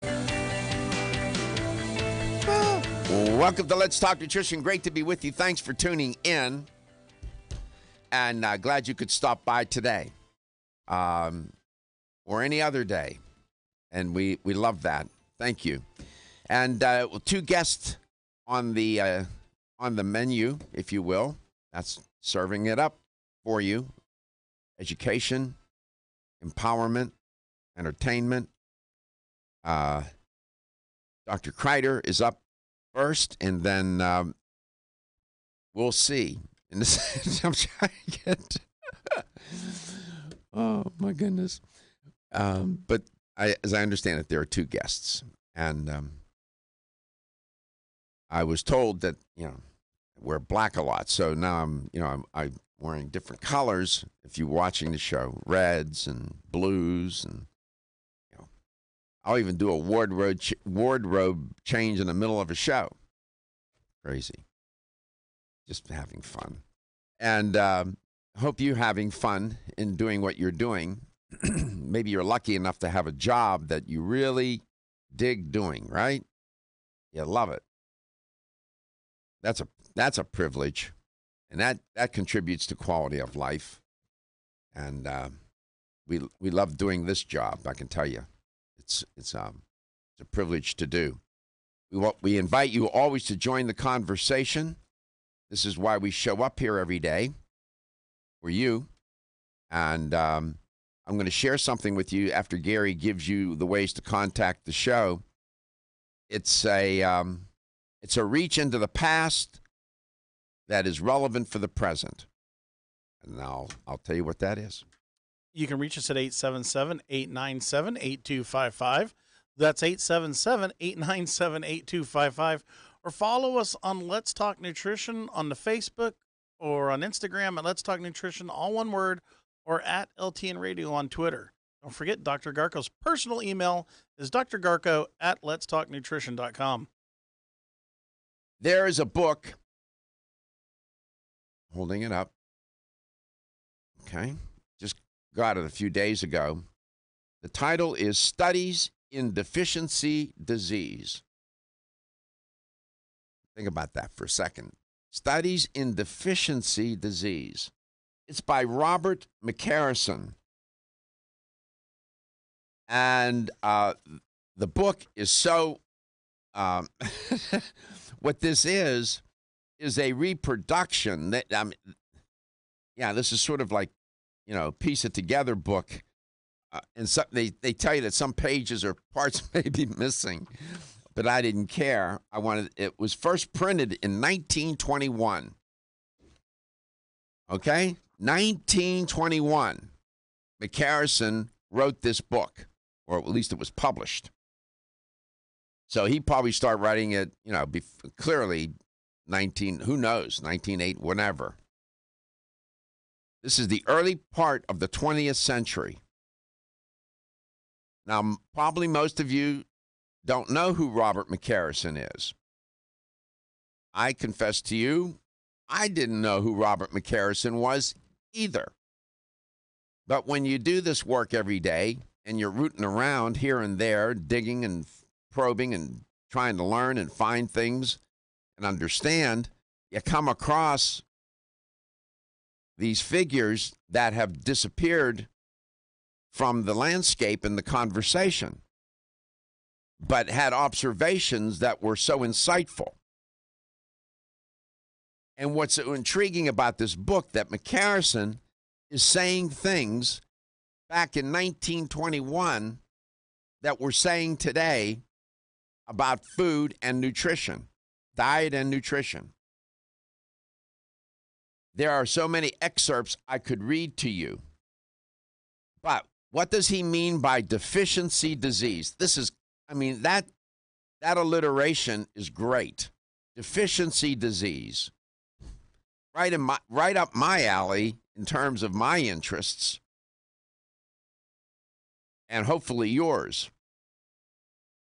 Welcome to Let's Talk Nutrition. Great to be with you. Thanks for tuning in. And glad you could stop by today or any other day. And we love that. Thank you. And two guests on the menu, if you will. That's serving it up for you. Education, empowerment, entertainment. Dr. Krieder is up first, and then we'll see. And this, I'm trying to get. Oh my goodness! But as I understand it, there are two guests, and I was told that wear black a lot, so now I'm wearing different colors. If you're watching the show, reds and blues, and I'll even do a wardrobe change in the middle of a show. Crazy. Just having fun. And hope you're having fun in doing what you're doing. Maybe you're lucky enough to have a job that you really dig doing, right? You love it. That's a privilege. And that contributes to quality of life. And we love doing this job, I can tell you. It's a privilege to do. We invite you always to join the conversation. This is why we show up here every day for you. And I'm going to share something with you after Gary gives you the ways to contact the show. It's a reach into the past that is relevant for the present. And I'll tell you what that is. You can reach us at 877-897-8255. That's 877-897-8255. Or follow us on Let's Talk Nutrition on the Facebook or on Instagram at Let's Talk Nutrition, all one word, or at LTN Radio on Twitter. Don't forget, Dr. Garko's personal email is drgarko@letstalknutrition.com. There is a book, holding it up, okay, just got it a few days ago. The title is Studies in Deficiency Disease. Think about that for a second. Studies in Deficiency Disease. It's by Robert McCarrison. And the book is so, what this is a reproduction. This is sort of like, piece it together book. And so they tell you that some pages or parts may be missing, but I didn't care. It was first printed in 1921. Okay? 1921. McCarrison wrote this book, or at least it was published. So he probably started writing it, clearly 1908, whenever. This is the early part of the 20th century. Now, probably most of you don't know who Robert McCarrison is. I confess to you, I didn't know who Robert McCarrison was either. But when you do this work every day and you're rooting around here and there, digging and probing and trying to learn and find things and understand, you come across these figures that have disappeared from the landscape and the conversation, but had observations that were so insightful. And what's so intriguing about this book, that McCarrison is saying things back in 1921 that we're saying today about food and nutrition, diet and nutrition. There are so many excerpts I could read to you. But what does he mean by deficiency disease? That alliteration is great. Deficiency disease. Right up my alley in terms of my interests, and hopefully yours.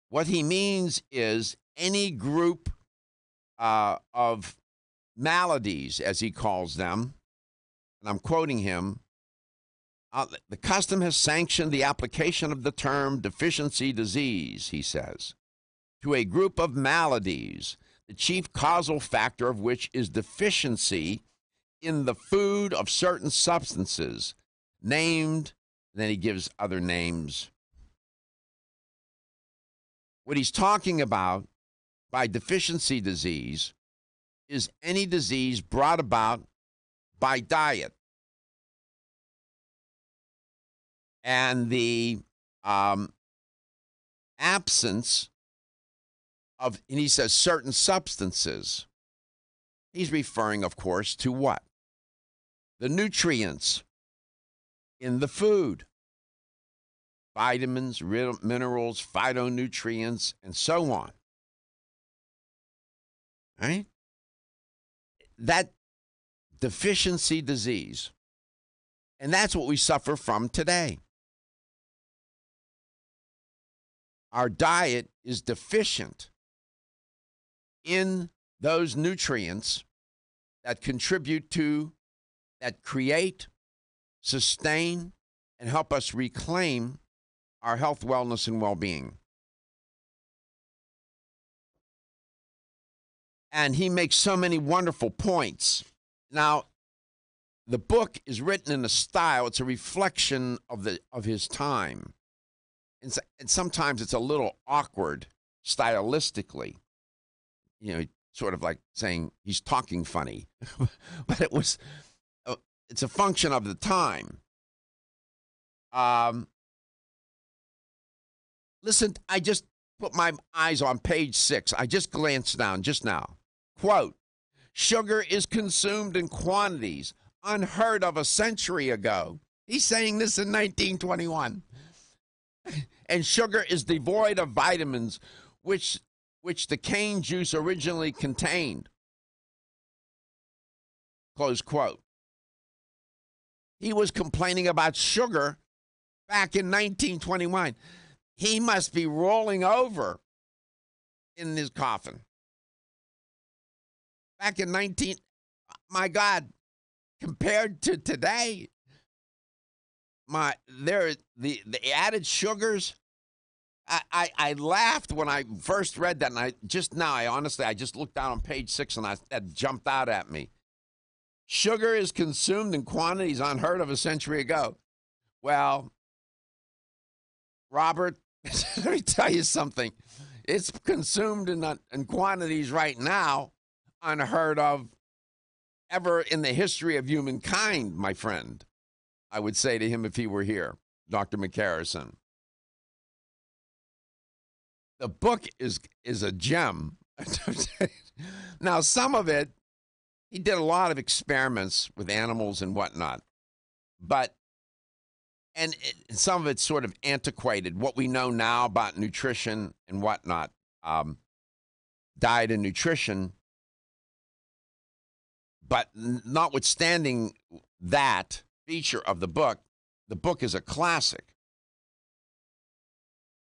What he means is any group of maladies, as he calls them, and I'm quoting him, The custom has sanctioned the application of the term deficiency disease, he says, to a group of maladies, the chief causal factor of which is deficiency in the food of certain substances, named, then he gives other names. What he's talking about by deficiency disease is any disease brought about by diet. And the absence of, and he says, certain substances. He's referring, of course, to what? The nutrients in the food. Vitamins, minerals, phytonutrients, and so on. Right? That deficiency disease. And that's what we suffer from today. Our diet is deficient in those nutrients that contribute to, that create, sustain, and help us reclaim our health, wellness, and well-being. And he makes so many wonderful points. Now, the book is written in a style, it's a reflection of his time. And sometimes it's a little awkward stylistically. You know, sort of like saying he's talking funny. But it's a function of the time. Listen, I just put my eyes on page 6. I just glanced down just now. Quote, sugar is consumed in quantities unheard of a century ago. He's saying this in 1921. And sugar is devoid of vitamins, which the cane juice originally contained. Close quote. He was complaining about sugar back in 1921. He must be rolling over in his coffin. Back in my God, compared to today, the added sugars. I laughed when I first read that, and I just looked down on page 6 and that jumped out at me. Sugar is consumed in quantities unheard of a century ago. Well, Robert, let me tell you something. It's consumed in quantities right now unheard of ever in the history of humankind, my friend. I would say to him if he were here, Dr. McCarrison. The book is a gem. Now, some of it, he did a lot of experiments with animals and whatnot. And some of it's sort of antiquated, what we know now about nutrition and whatnot, diet and nutrition. But notwithstanding that feature of the book is a classic.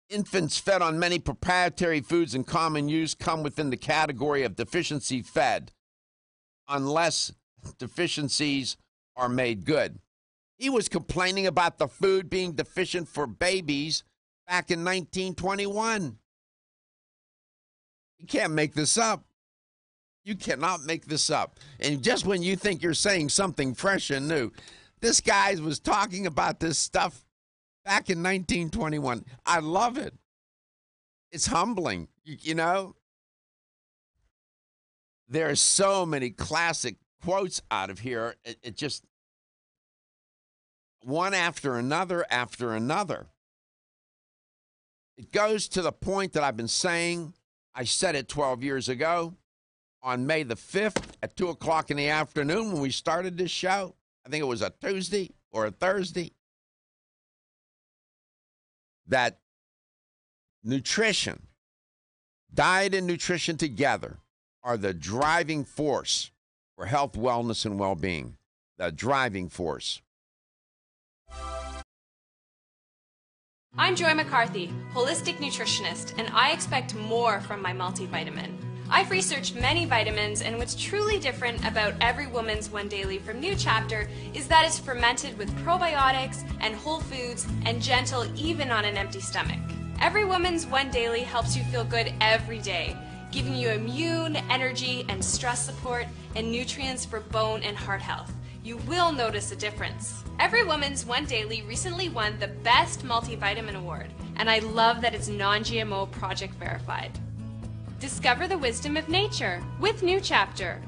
Infants fed on many proprietary foods in common use come within the category of deficiency fed, unless deficiencies are made good. He was complaining about the food being deficient for babies back in 1921. You can't make this up. You cannot make this up. And just when you think you're saying something fresh and new, this guy was talking about this stuff back in 1921. I love it. It's humbling, you know. There are so many classic quotes out of here. It just, one after another after another. It goes to the point that I've been saying. I said it 12 years ago on May the 5th at 2 o'clock in the afternoon when we started this show. I think it was a Tuesday or a Thursday. That nutrition, diet and nutrition together are the driving force for health, wellness, and well-being. The driving force. I'm Joy McCarthy, holistic nutritionist, and I expect more from my multivitamin. I've researched many vitamins, and what's truly different about Every Woman's One Daily from New Chapter is that it's fermented with probiotics and whole foods and gentle even on an empty stomach. Every Woman's One Daily helps you feel good every day, giving you immune, energy, and stress support, and nutrients for bone and heart health. You will notice a difference. Every Woman's One Daily recently won the Best Multivitamin Award, and I love that it's non-GMO project verified. Discover the wisdom of nature with New Chapter.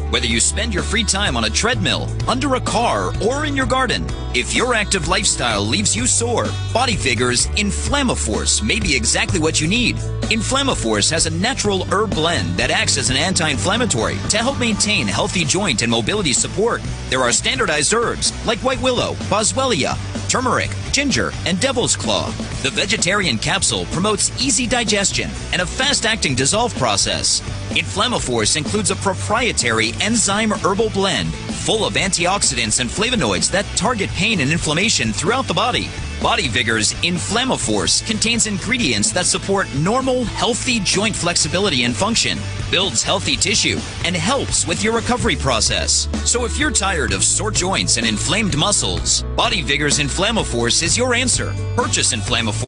Whether you spend your free time on a treadmill, under a car, or in your garden, if your active lifestyle leaves you sore, Body Figure's Inflammaforce may be exactly what you need. Inflammaforce has a natural herb blend that acts as an anti-inflammatory to help maintain healthy joint and mobility support. There are standardized herbs like white willow, boswellia, turmeric, ginger, and devil's claw. The vegetarian capsule promotes easy digestion and a fast-acting dissolve process. Inflammaforce includes a proprietary enzyme herbal blend full of antioxidants and flavonoids that target pain and inflammation throughout the body. Body Vigor's Inflammaforce contains ingredients that support normal, healthy joint flexibility and function, builds healthy tissue, and helps with your recovery process. So if you're tired of sore joints and inflamed muscles, Body Vigor's Inflammaforce is your answer. Purchase Inflammaforce.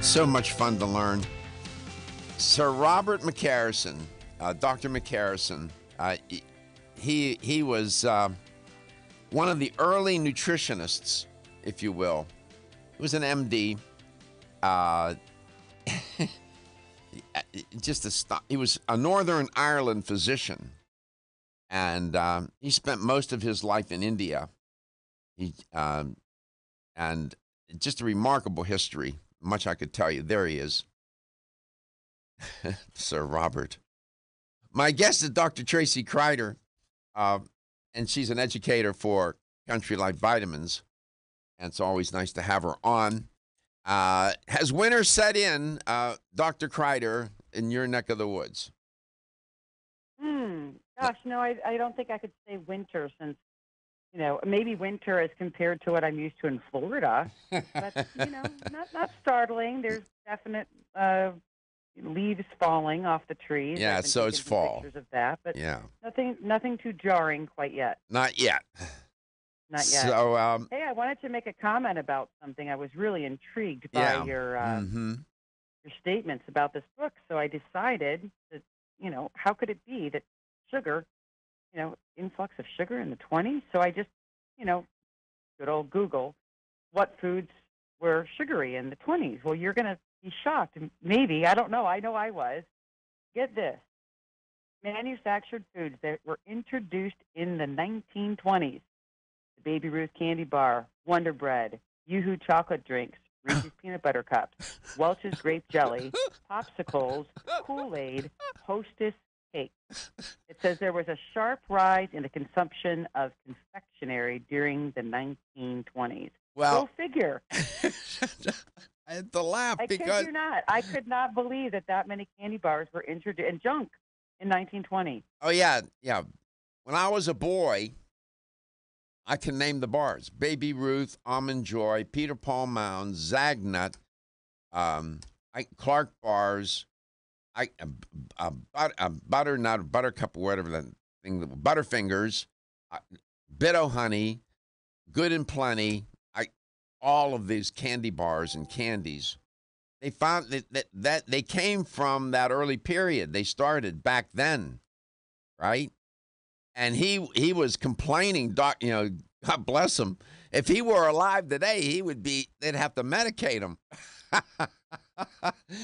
So much fun to learn. Sir Robert McCarrison, Dr. McCarrison, he was one of the early nutritionists, if you will. He was an MD. He was a Northern Ireland physician, and he spent most of his life in India. And just a remarkable history. Much I could tell you. There he is. Sir Robert. My guest is Dr. Tracy Krieder, and she's an educator for Country Life Vitamins, and it's always nice to have her on. Has winter set in, Dr. Krieder, in your neck of the woods? Gosh, no, I don't think I could say winter since, maybe winter as compared to what I'm used to in Florida. But, not startling. There's definite leaves falling off the trees. Yeah, so it's fall. Pictures of that, but yeah, nothing too jarring quite yet. Not yet. Not yet. So, hey, I wanted to make a comment about something. I was really intrigued by your statements about this book, so I decided that, how could it be that sugar, influx of sugar in the 20s? So I just, good old Google, what foods were sugary in the 20s? Well, you're going to be shocked. Maybe, I don't know. I know I was. Get this. Manufactured foods that were introduced in the 1920s. The Baby Ruth candy bar, Wonder Bread, Yoo-Hoo chocolate drinks, Reese's peanut butter cups, Welch's grape jelly, popsicles, Kool-Aid, Hostess cake. It says there was a sharp rise in the consumption of confectionery during the 1920s. Well, go figure. I had to laugh because kid you not. I could not believe that many candy bars were introduced and junk in 1920. Oh yeah. When I was a boy, I can name the bars: Baby Ruth, Almond Joy, Peter Paul Mound, Zagnut, Clark bars, butter, not a buttercup or whatever that thing, Butterfingers, Bit O' Honey, Good and Plenty. All of these candy bars and candies, they found that they came from that early period. They started back then, right? And he was complaining, God bless him. If he were alive today, they'd have to medicate him.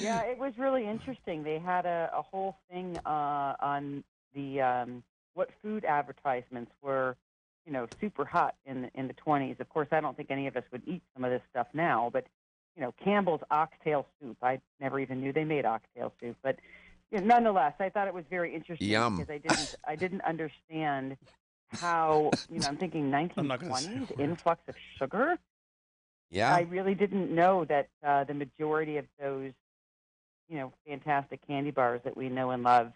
Yeah, it was really interesting. They had a whole thing on the what food advertisements were, super hot in the 20s. Of course, I don't think any of us would eat some of this stuff now, but, Campbell's oxtail soup. I never even knew they made oxtail soup, but nonetheless, I thought it was very interesting. Yum. Because I didn't understand how, I'm thinking 1920s influx of sugar. Yeah. I really didn't know that the majority of those, fantastic candy bars that we know and love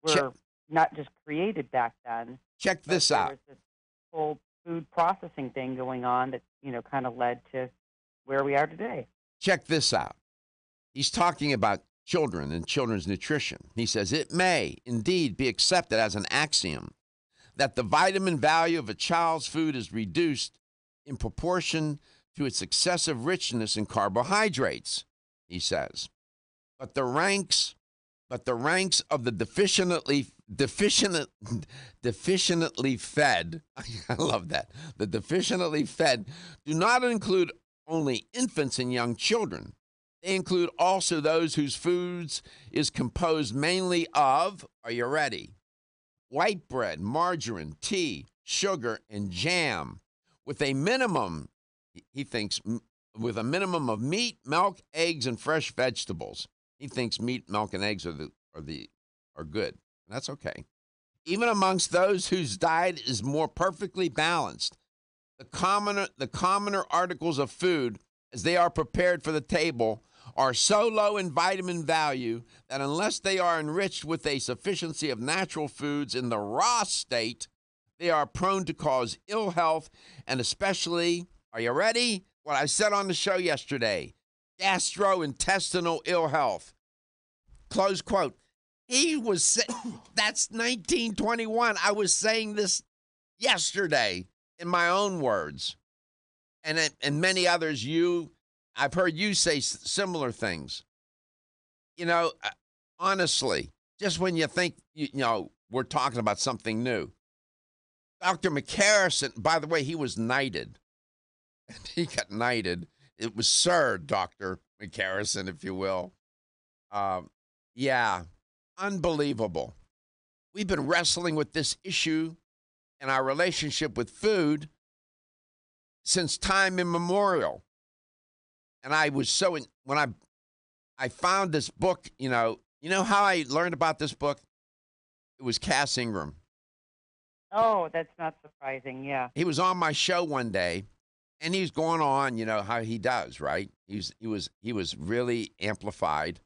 were not just created back then. Check this out. There was this whole food processing thing going on that, kind of led to where we are today. Check this out. He's talking about children and children's nutrition. He says, it may indeed be accepted as an axiom that the vitamin value of a child's food is reduced in proportion to its excessive richness in carbohydrates, he says. But the ranks of the deficiently fed, I love that, the deficiently fed do not include only infants and young children. They include also those whose foods is composed mainly of, are you ready? White bread, margarine, tea, sugar, and jam, with a minimum, he thinks, with a minimum of meat, milk, eggs, and fresh vegetables. He thinks meat, milk, and eggs are good. That's okay. Even amongst those whose diet is more perfectly balanced, the commoner articles of food, as they are prepared for the table, are so low in vitamin value that unless they are enriched with a sufficiency of natural foods in the raw state, they are prone to cause ill health, and especially, are you ready? What I said on the show yesterday, gastrointestinal ill health. Close quote. That's 1921. I was saying this yesterday in my own words. And many others, I've heard you say similar things. Honestly, just when you think, we're talking about something new. Dr. McCarrison, by the way, he was knighted. And he got knighted. It was Sir Dr. McCarrison, if you will. Yeah, unbelievable. We've been wrestling with this issue and our relationship with food since time immemorial. And I was when I found this book, You know how I learned about this book? It was Cass Ingram. Oh, that's not surprising. Yeah. He was on my show one day, and he's going on, you know, how he does, right? He was really amplified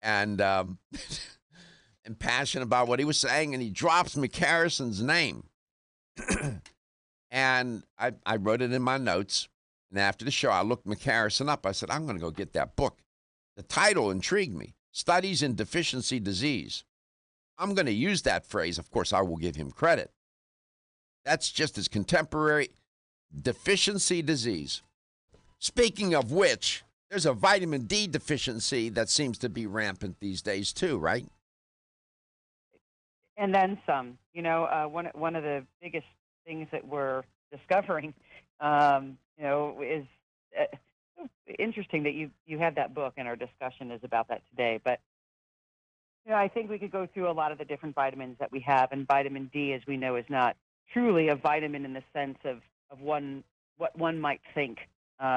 and and passionate about what he was saying, and he drops McCarrison's name. And I wrote it in my notes. And after the show, I looked McCarrison up. I said, I'm going to go get that book. The title intrigued me, Studies in Deficiency Disease. I'm going to use that phrase. Of course, I will give him credit. That's just as contemporary. Deficiency disease. Speaking of which, there's a vitamin D deficiency that seems to be rampant these days too, right? And then some. You know, one of the biggest things that we're discovering, you know, is interesting that you have that book, and our discussion is about that today. But you know, I think we could go through a lot of the different vitamins that we have, and vitamin D, as we know, is not truly a vitamin in the sense of what one might think,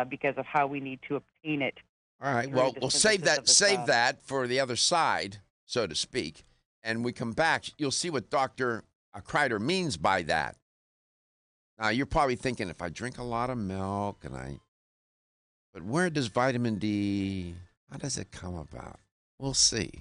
because of how we need to obtain it. All right. Well, we'll save that for the other side, so to speak. And we come back, you'll see what Dr. Krieder means by that. Now, you're probably thinking, if I drink a lot of milk but where does vitamin D, how does it come about? We'll see.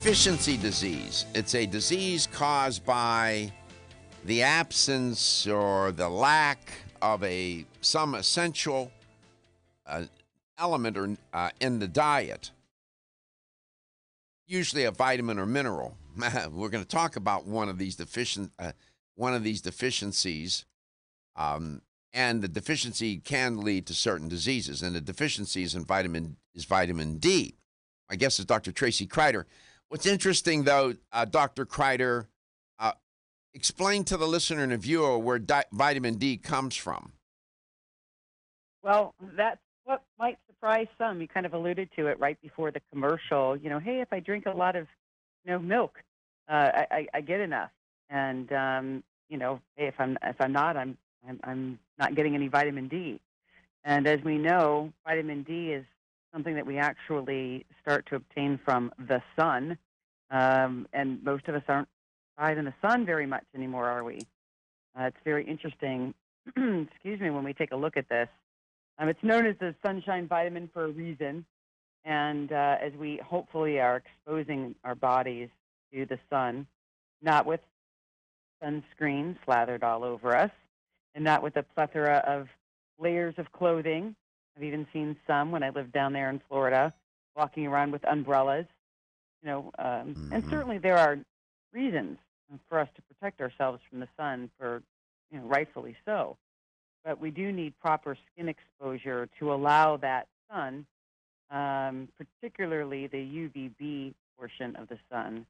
Deficiency disease. It's a disease caused by the absence or the lack of some essential element or in the diet, usually a vitamin or mineral. We're going to talk about one of these deficiencies, and the deficiency can lead to certain diseases. And the deficiency is vitamin D. My guest is Dr. Tracy Krieder. What's interesting, though, Dr. Krieder, explain to the listener and the viewer where vitamin D comes from. Well, that's what might surprise some. You kind of alluded to it right before the commercial. Hey, if I drink a lot of, milk, I get enough. And hey, if I'm not, I'm not getting any vitamin D. And as we know, vitamin D is something that we actually start to obtain from the sun. And most of us aren't out in the sun very much anymore, are we? It's very interesting, excuse me, when we take a look at this. It's known as the sunshine vitamin for a reason. And as we hopefully are exposing our bodies to the sun, not with sunscreen slathered all over us, and not with a plethora of layers of clothing. I've even seen some when I lived down there in Florida, walking around with umbrellas. And certainly there are reasons for us to protect ourselves from the sun, for rightfully so. But we do need proper skin exposure to allow that sun, particularly the UVB portion of the sun,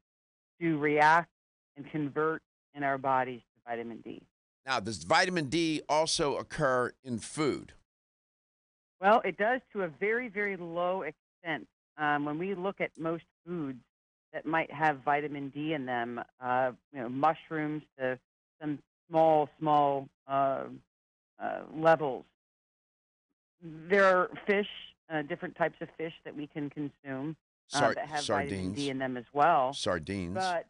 to react and convert in our bodies to vitamin D. Now, does vitamin D also occur in food? Well, it does to a very, very low extent. When we look at most foods that might have vitamin D in them, mushrooms to some small levels. There are fish, different types of fish that we can consume that have vitamin D in them as well. Sardines. But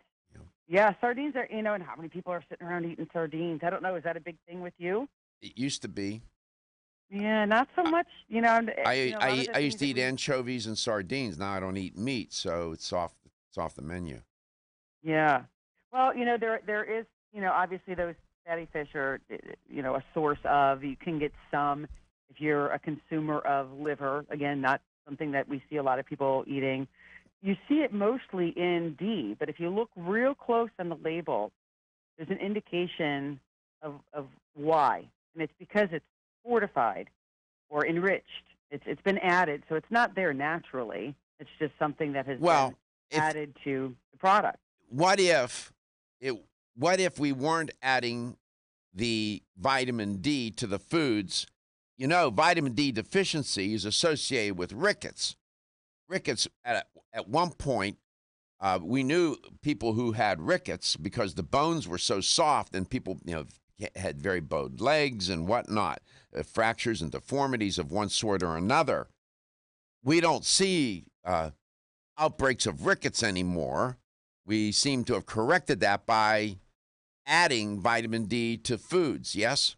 yeah, sardines are, and how many people are sitting around eating sardines? I don't know. Is that a big thing with you? It used to be. Yeah, not so much. I used to eat anchovies and sardines. Now I don't eat meat, so it's off the menu. Yeah. Well, there is, obviously those fatty fish are, a source of. You can get some if you're a consumer of liver. Again, not something that we see a lot of people eating. You see it mostly in D, but if you look real close on the label, there's an indication of why, and it's because it's fortified or enriched. It's been added, so it's not there naturally. It's just something that has been added to the product. What if we weren't adding the vitamin D to the foods? Vitamin D deficiency is associated with rickets. Rickets, at one point, we knew people who had rickets because the bones were so soft, and people, had very bowed legs and whatnot, fractures and deformities of one sort or another. We don't see outbreaks of rickets anymore. We seem to have corrected that by adding vitamin D to foods, yes?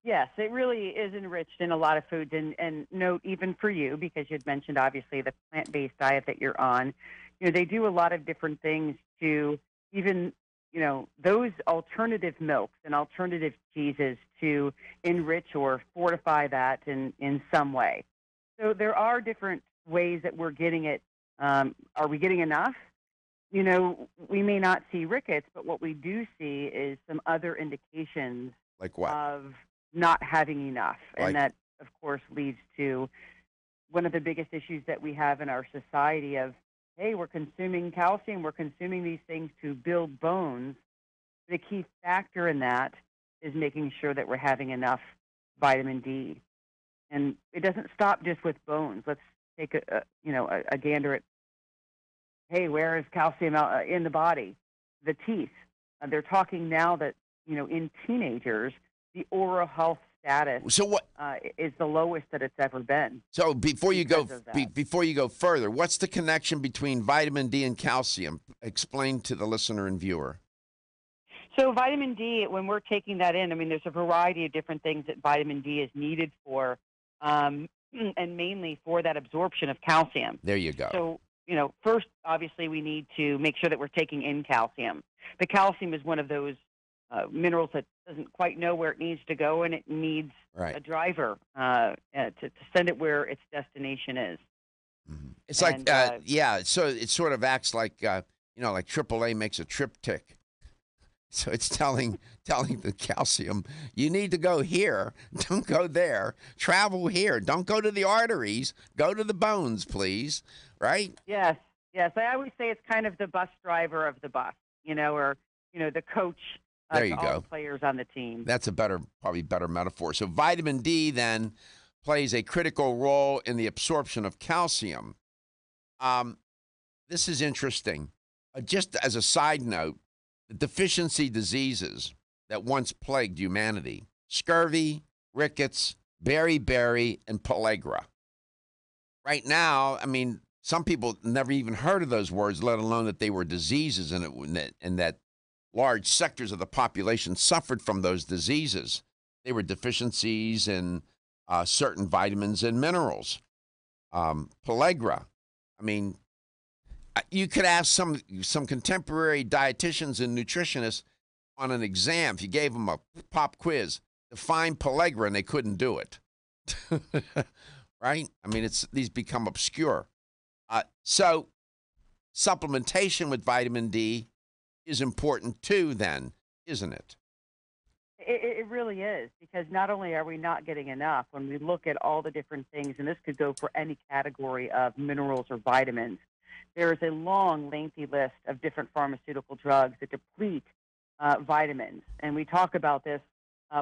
Yes, it really is enriched in a lot of foods. And note, even for you, because you'd mentioned, obviously, the plant-based diet that you're on, they do a lot of different things to even, those alternative milks and alternative cheeses to enrich or fortify that in some way. So there are different ways that we're getting it. Are we getting enough? We may not see rickets, but what we do see is some other indications like what? Of not having enough. And that, of course, leads to one of the biggest issues that we have in our society of, hey, we're consuming calcium, we're consuming these things to build bones. The key factor in that is making sure that we're having enough vitamin D. And it doesn't stop just with bones. Let's take a gander at, hey, where is calcium in the body? The teeth. They're talking now that, in teenagers, the oral health status is the lowest that it's ever been. So before you go further, what's the connection between vitamin D and calcium? Explain to the listener and viewer. So vitamin D, when we're taking that in, there's a variety of different things that vitamin D is needed for, and mainly for that absorption of calcium. There you go. So first, obviously, we need to make sure that we're taking in calcium. The calcium is one of those minerals that doesn't quite know where it needs to go, and it needs a driver to send it where its destination is. Mm-hmm. It's like, so it sort of acts like, like AAA makes a triptych. So it's telling the calcium, you need to go here, don't go there, travel here, don't go to the arteries, go to the bones, please, right? Yes. I always say it's kind of the bus driver of the bus, or, the coach there you to go. all the players on the team. That's probably better metaphor. So vitamin D then plays a critical role in the absorption of calcium. This is interesting. Just as a side note, the deficiency diseases that once plagued humanity, scurvy, rickets, beriberi, and pellagra. Right now, I mean, some people never even heard of those words, let alone that they were diseases, and that large sectors of the population suffered from those diseases. They were deficiencies in certain vitamins and minerals. Pellagra, I mean, you could ask some contemporary dietitians and nutritionists on an exam, if you gave them a pop quiz, to find pellagra, and they couldn't do it. Right? I mean, these become obscure. So supplementation with vitamin D is important too then, isn't it? It really is, because not only are we not getting enough, when we look at all the different things, and this could go for any category of minerals or vitamins, there is a long, lengthy list of different pharmaceutical drugs that deplete vitamins. And we talk about this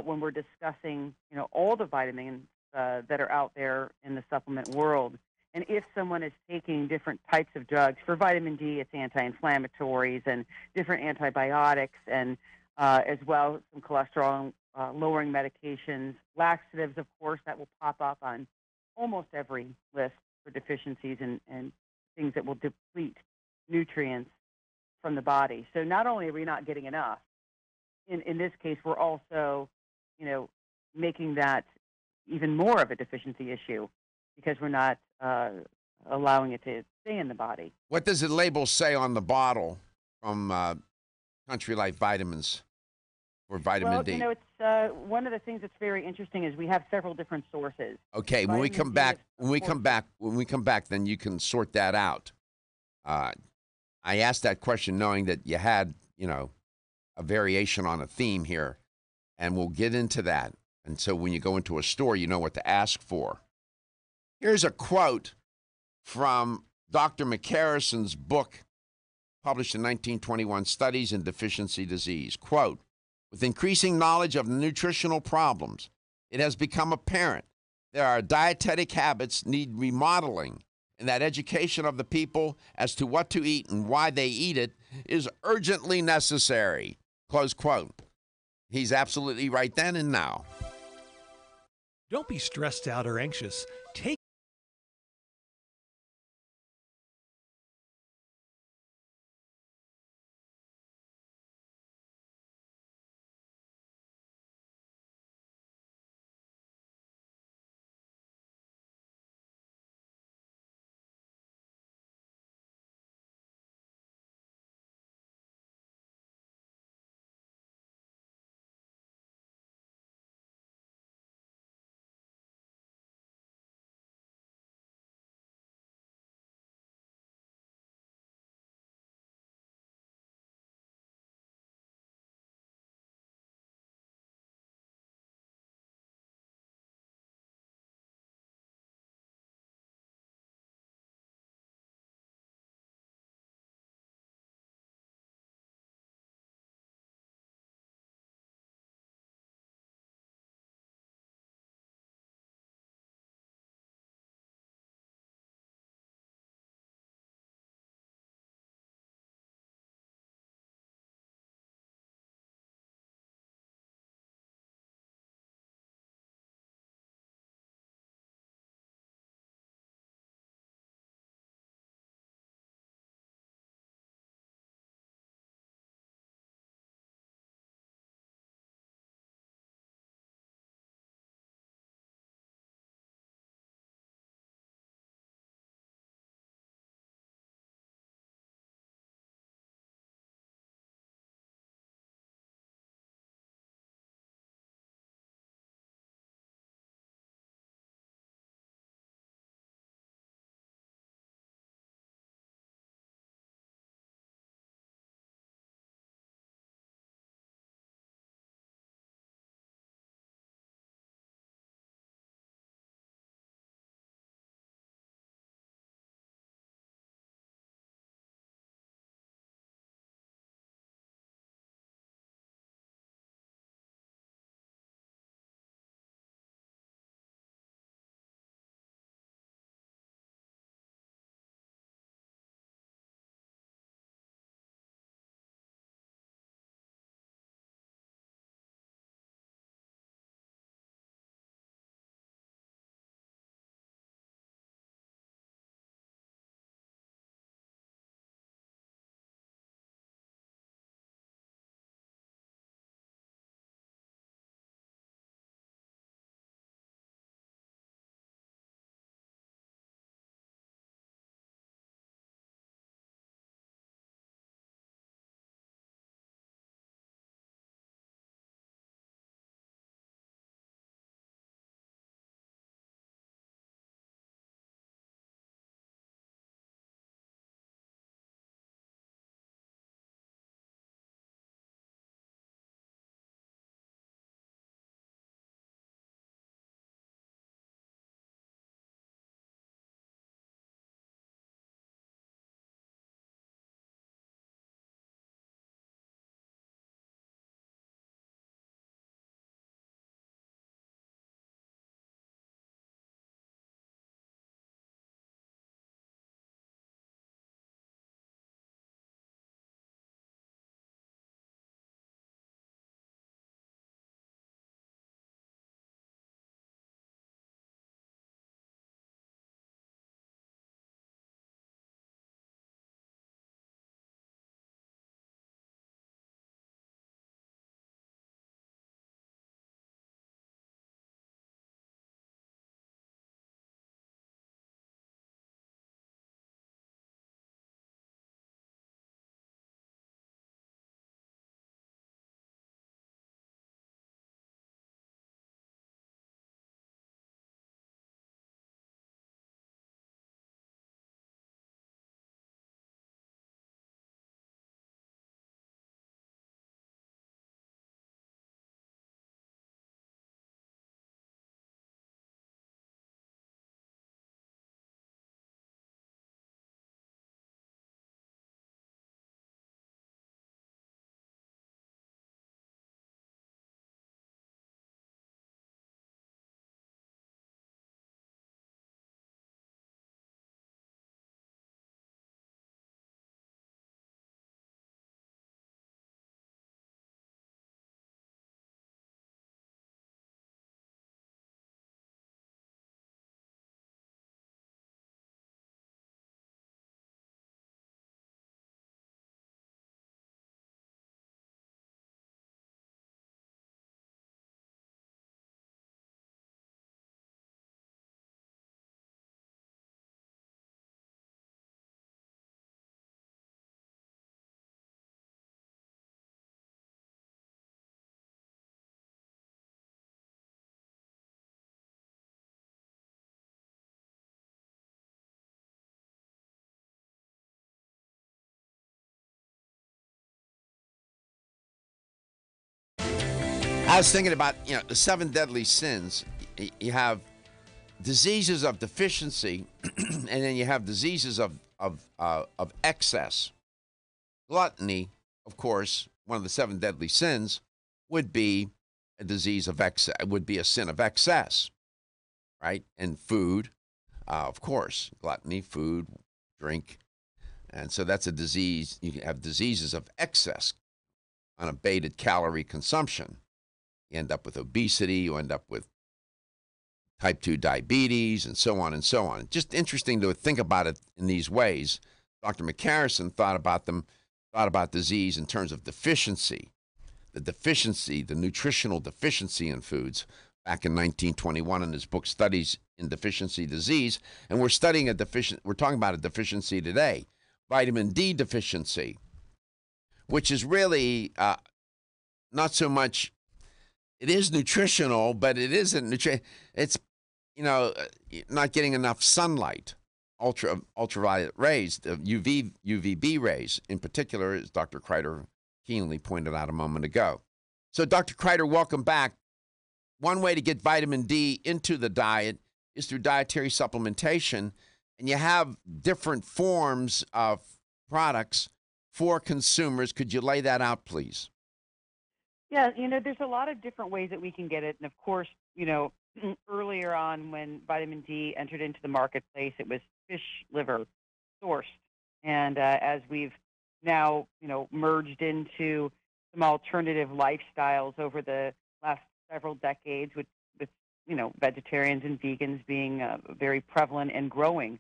when we're discussing, all the vitamins that are out there in the supplement world. And if someone is taking different types of drugs, for vitamin D, it's anti-inflammatories and different antibiotics, and as well some cholesterol lowering medications, laxatives, of course, that will pop up on almost every list for deficiencies and things that will deplete nutrients from the body. So not only are we not getting enough, in this case, we're also, making that even more of a deficiency issue, because we're not allowing it to stay in the body. What does the label say on the bottle from Country Life Vitamins for vitamin D? Well, it's one of the things that's very interesting is we have several different sources. Okay, when we come back, then you can sort that out. I asked that question knowing that you had, a variation on a theme here, and we'll get into that. And so when you go into a store, you know what to ask for. Here's a quote from Dr. McCarrison's book, published in 1921, Studies in Deficiency Disease. Quote, with increasing knowledge of nutritional problems, it has become apparent that our dietetic habits need remodeling, and that education of the people as to what to eat and why they eat it is urgently necessary. Close quote. He's absolutely right then and now. Don't be stressed out or anxious. Take I was thinking about, the 7 deadly sins. You have diseases of deficiency, and then you have diseases of excess. Gluttony, of course, one of the 7 deadly sins, would be a disease of excess. Would be a sin of excess, right? And food, of course, gluttony, food, drink, and so that's a disease. You have diseases of excess, unabated calorie consumption. You end up with obesity. You end up with type 2 diabetes, and so on and so on. Just interesting to think about it in these ways. Dr. McCarrison thought about disease in terms of deficiency, the nutritional deficiency in foods back in 1921 in his book Studies in Deficiency Disease. And we're talking about a deficiency today, vitamin D deficiency, which is really not so much, it is nutritional, but it isn't it's, not getting enough sunlight, ultraviolet rays, UVB rays in particular, as Dr. Krieder keenly pointed out a moment ago. So, Dr. Krieder, welcome back. One way to get vitamin D into the diet is through dietary supplementation, and you have different forms of products for consumers. Could you lay that out, please? Yeah, there's a lot of different ways that we can get it. And of course, earlier on when vitamin D entered into the marketplace, it was fish liver sourced. And as we've now, merged into some alternative lifestyles over the last several decades with vegetarians and vegans being very prevalent and growing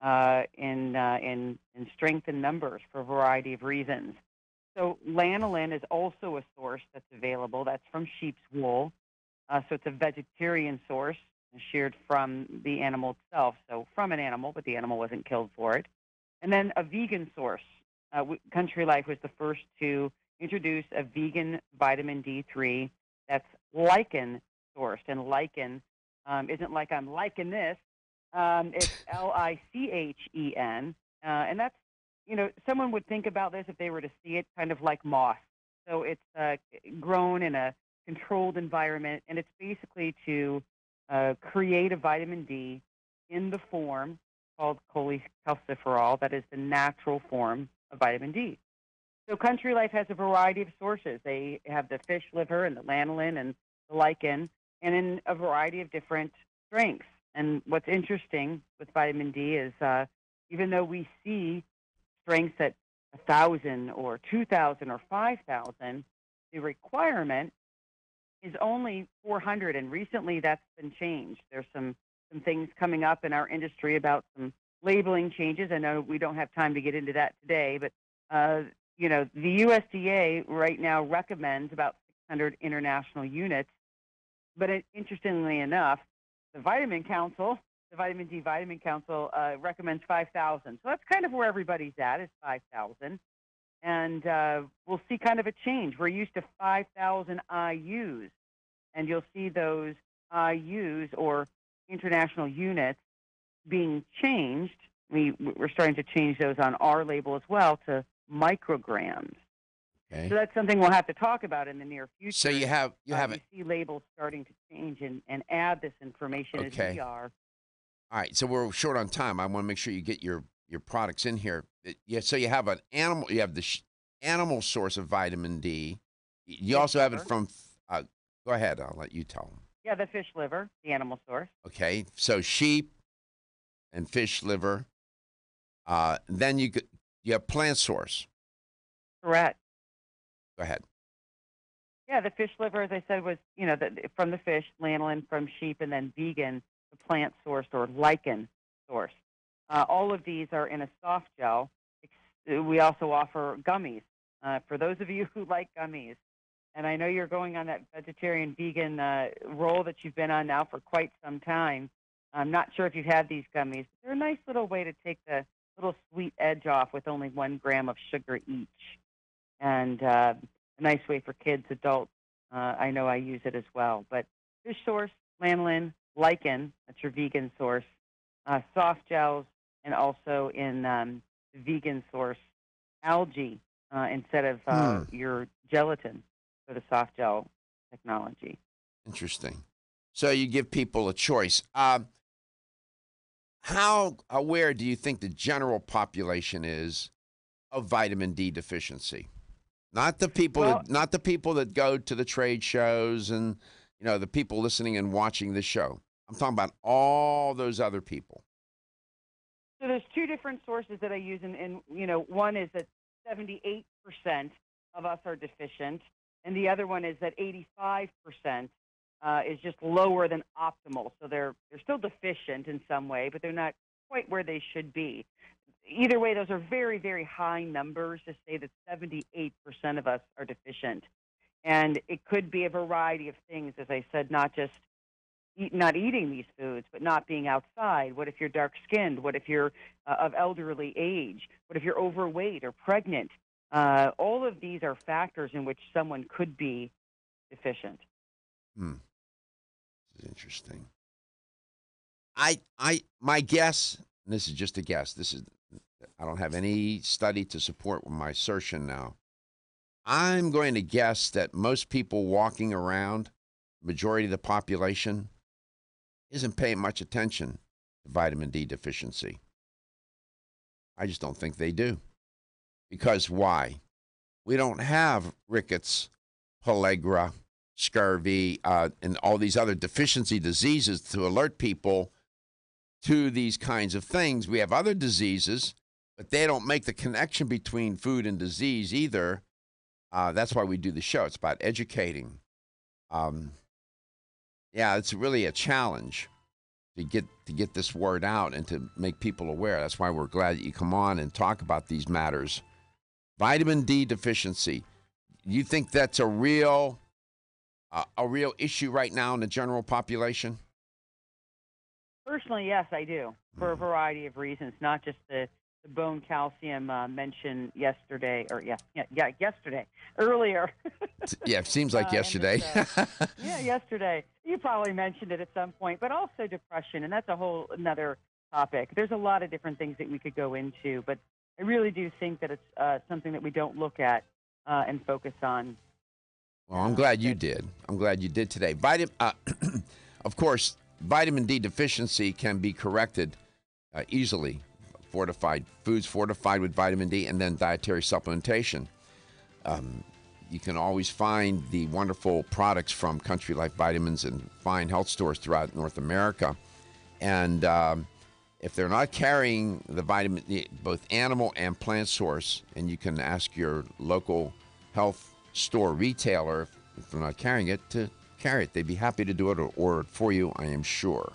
in strength and numbers for a variety of reasons. So lanolin is also a source that's available. That's from sheep's wool. So it's a vegetarian source sheared from the animal itself. So from an animal, but the animal wasn't killed for it. And then a vegan source. Country Life was the first to introduce a vegan vitamin D3 that's lichen sourced. And lichen isn't like I'm liking this. It's LICHEN. And that's, someone would think about this if they were to see it kind of like moss. So it's grown in a controlled environment, and it's basically to create a vitamin D in the form called cholecalciferol, that is the natural form of vitamin D. So Country Life has a variety of sources. They have the fish liver and the lanolin and the lichen, and in a variety of different strengths. And what's interesting with vitamin D is even though we see strengths at 1,000 or 2,000 or 5,000, the requirement is only 400, and recently that's been changed. There's some things coming up in our industry about some labeling changes. I know we don't have time to get into that today, but the USDA right now recommends about 600 international units. But interestingly enough, the Vitamin D Vitamin Council recommends 5,000. So that's kind of where everybody's at, is 5,000. And we'll see kind of a change. We're used to 5,000 IUs, and you'll see those IUs or international units being changed. We're starting to change those on our label as well to micrograms. Okay. So that's something we'll have to talk about in the near future. So you see labels starting to change and add this information as we are. All right, so we're short on time. I want to make sure you get your products in here. So you have an animal. You have the animal source of vitamin D. You also have it from. Go ahead. I'll let you tell them. Yeah, the fish liver, the animal source. Okay, so sheep and fish liver. Then you have plant source. Correct. Go ahead. Yeah, the fish liver, as I said, was from the fish, lanolin from sheep, and then vegan, the plant source or lichen source. All of these are in a soft gel. We also offer gummies for those of you who like gummies. And I know you're going on that vegetarian vegan roll that you've been on now for quite some time. I'm not sure if you've had these gummies. But they're a nice little way to take the little sweet edge off with only 1 gram of sugar each. And a nice way for kids, adults. I know I use it as well. But fish source, lanolin, lichen, that's your vegan source, soft gels, and also in the vegan source, algae instead of your gelatin for the soft gel technology. Interesting. So you give people a choice. How aware do you think the general population is of vitamin D deficiency? Not the people that go to the trade shows and the people listening and watching the show. I'm talking about all those other people. So there's two different sources that I use, and one is that 78% of us are deficient, and the other one is that 85% is just lower than optimal. So they're still deficient in some way, but they're not quite where they should be. Either way, those are very, very high numbers to say that 78% of us are deficient. And it could be a variety of things, as I said, not just not eating these foods, but not being outside. What if you're dark-skinned? What if you're of elderly age? What if you're overweight or pregnant? All of these are factors in which someone could be deficient. This is interesting. My guess, and this is just a guess, I don't have any study to support my assertion now. I'm going to guess that most people walking around, majority of the population, isn't paying much attention to vitamin D deficiency. I just don't think they do. Because why? We don't have rickets, pellagra, scurvy, and all these other deficiency diseases to alert people to these kinds of things. We have other diseases, but they don't make the connection between food and disease either. That's why we do the show. It's about educating. It's really a challenge to get this word out and to make people aware. That's why we're glad that you come on and talk about these matters. Vitamin D deficiency. You think that's a real issue right now in the general population? Personally, yes, I do, for a variety of reasons, not just the bone calcium mentioned yesterday, earlier. Yeah, it seems like yesterday. Yesterday. You probably mentioned it at some point, but also depression, and that's a whole another topic. There's a lot of different things that we could go into, but I really do think that it's something that we don't look at and focus on. Well, I'm glad you did. I'm glad you did today. Of course, vitamin D deficiency can be corrected easily. Fortified foods fortified with vitamin D, and then dietary supplementation. You can always find the wonderful products from Country Life Vitamins and fine health stores throughout North America. And if they're not carrying the vitamin, both animal and plant source, and you can ask your local health store retailer if they're not carrying it to carry it. They'd be happy to do it or order it for you, I am sure.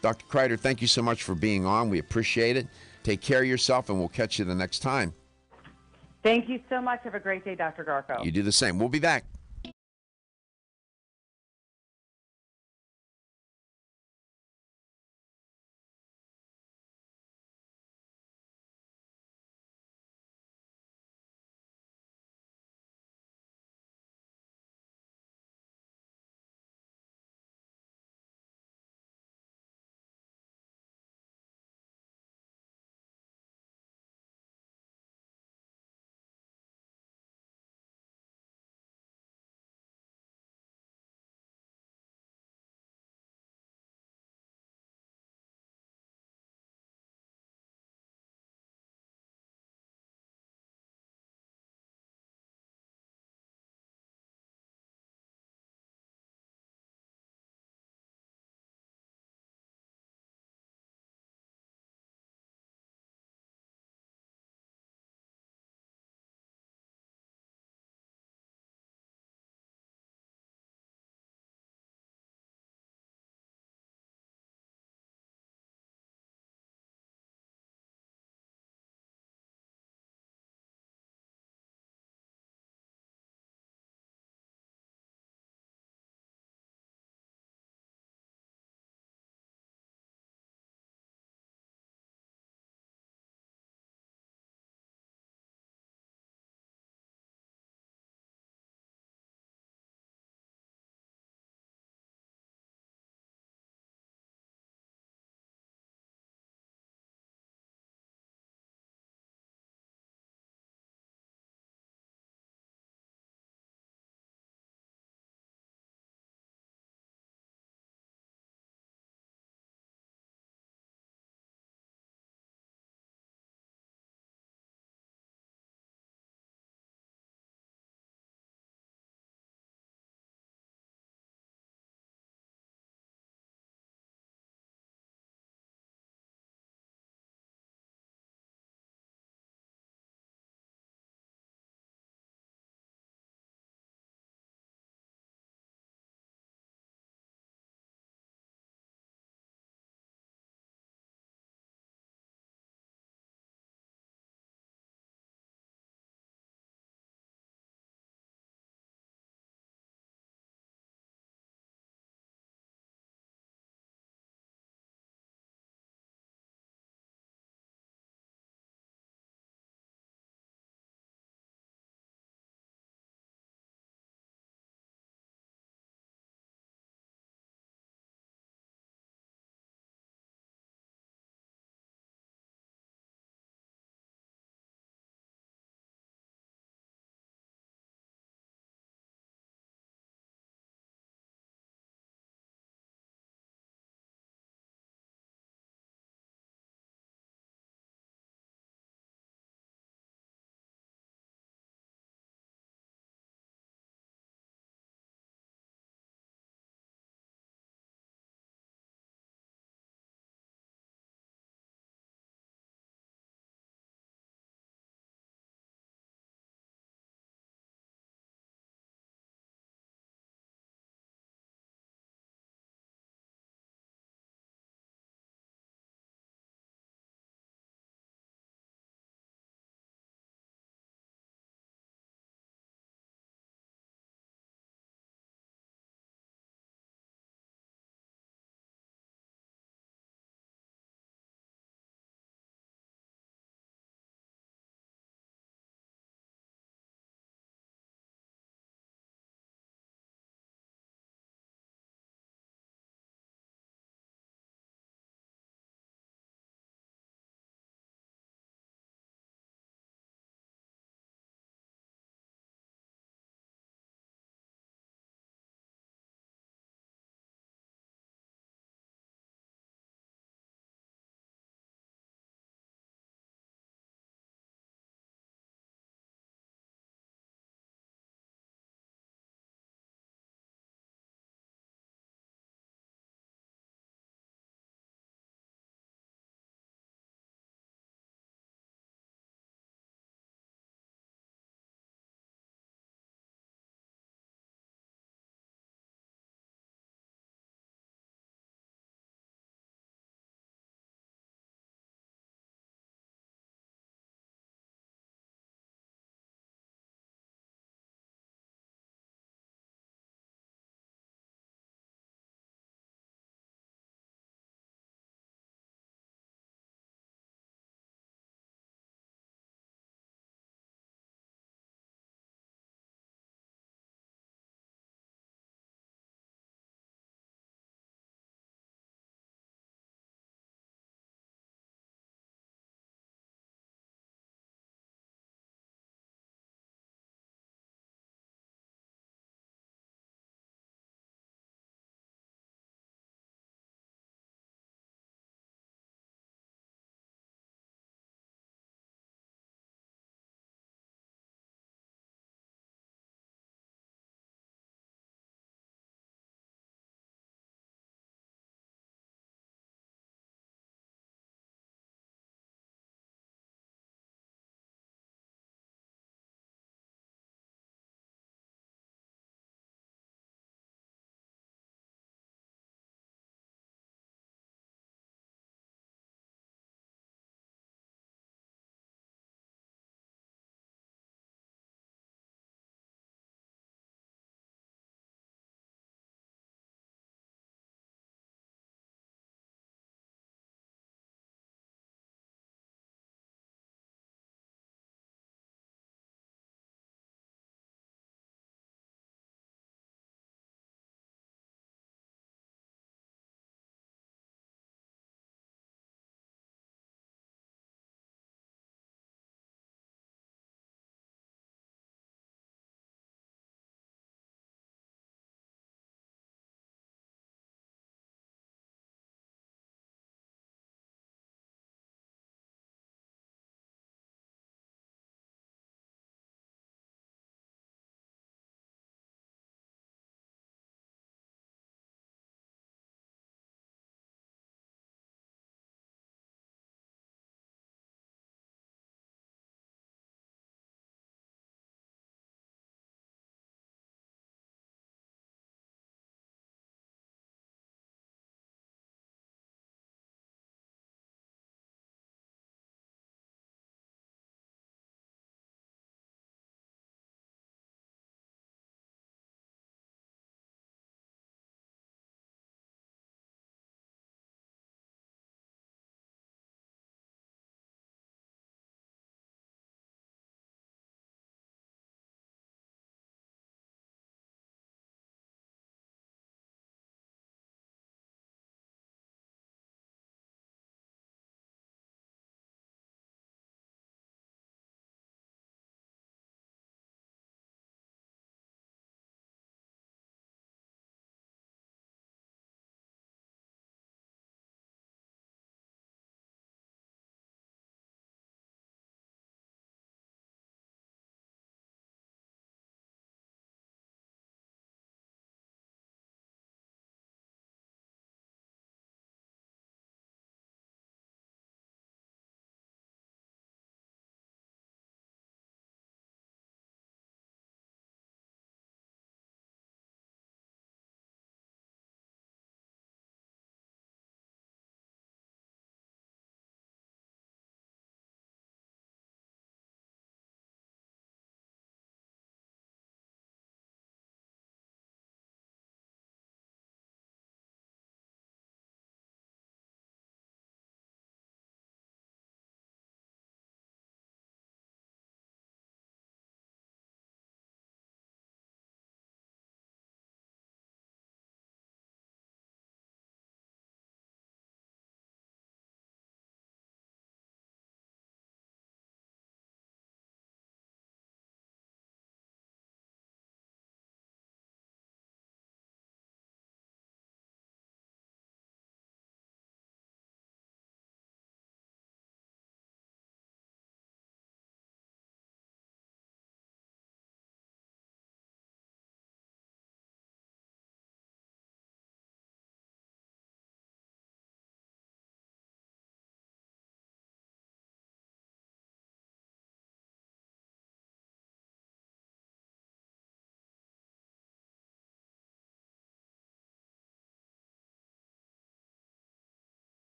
Dr. Krieder, thank you so much for being on. We appreciate it. Take care of yourself, and we'll catch you the next time. Thank you so much. Have a great day, Dr. Garko. You do the same. We'll be back.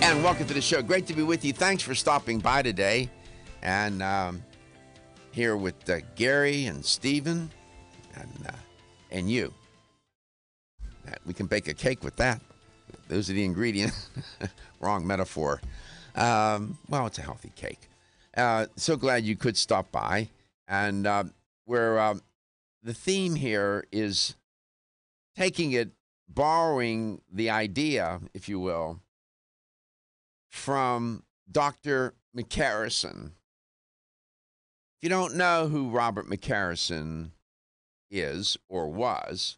And welcome to the show. Great to be with you. Thanks for stopping by today. And here with Gary and Stephen and you. We can bake a cake with that. Those are the ingredients. Wrong metaphor. Well, it's a healthy cake. So glad you could stop by. And the theme here is borrowing the idea, if you will, from Dr. McCarrison. If you don't know who Robert McCarrison is or was,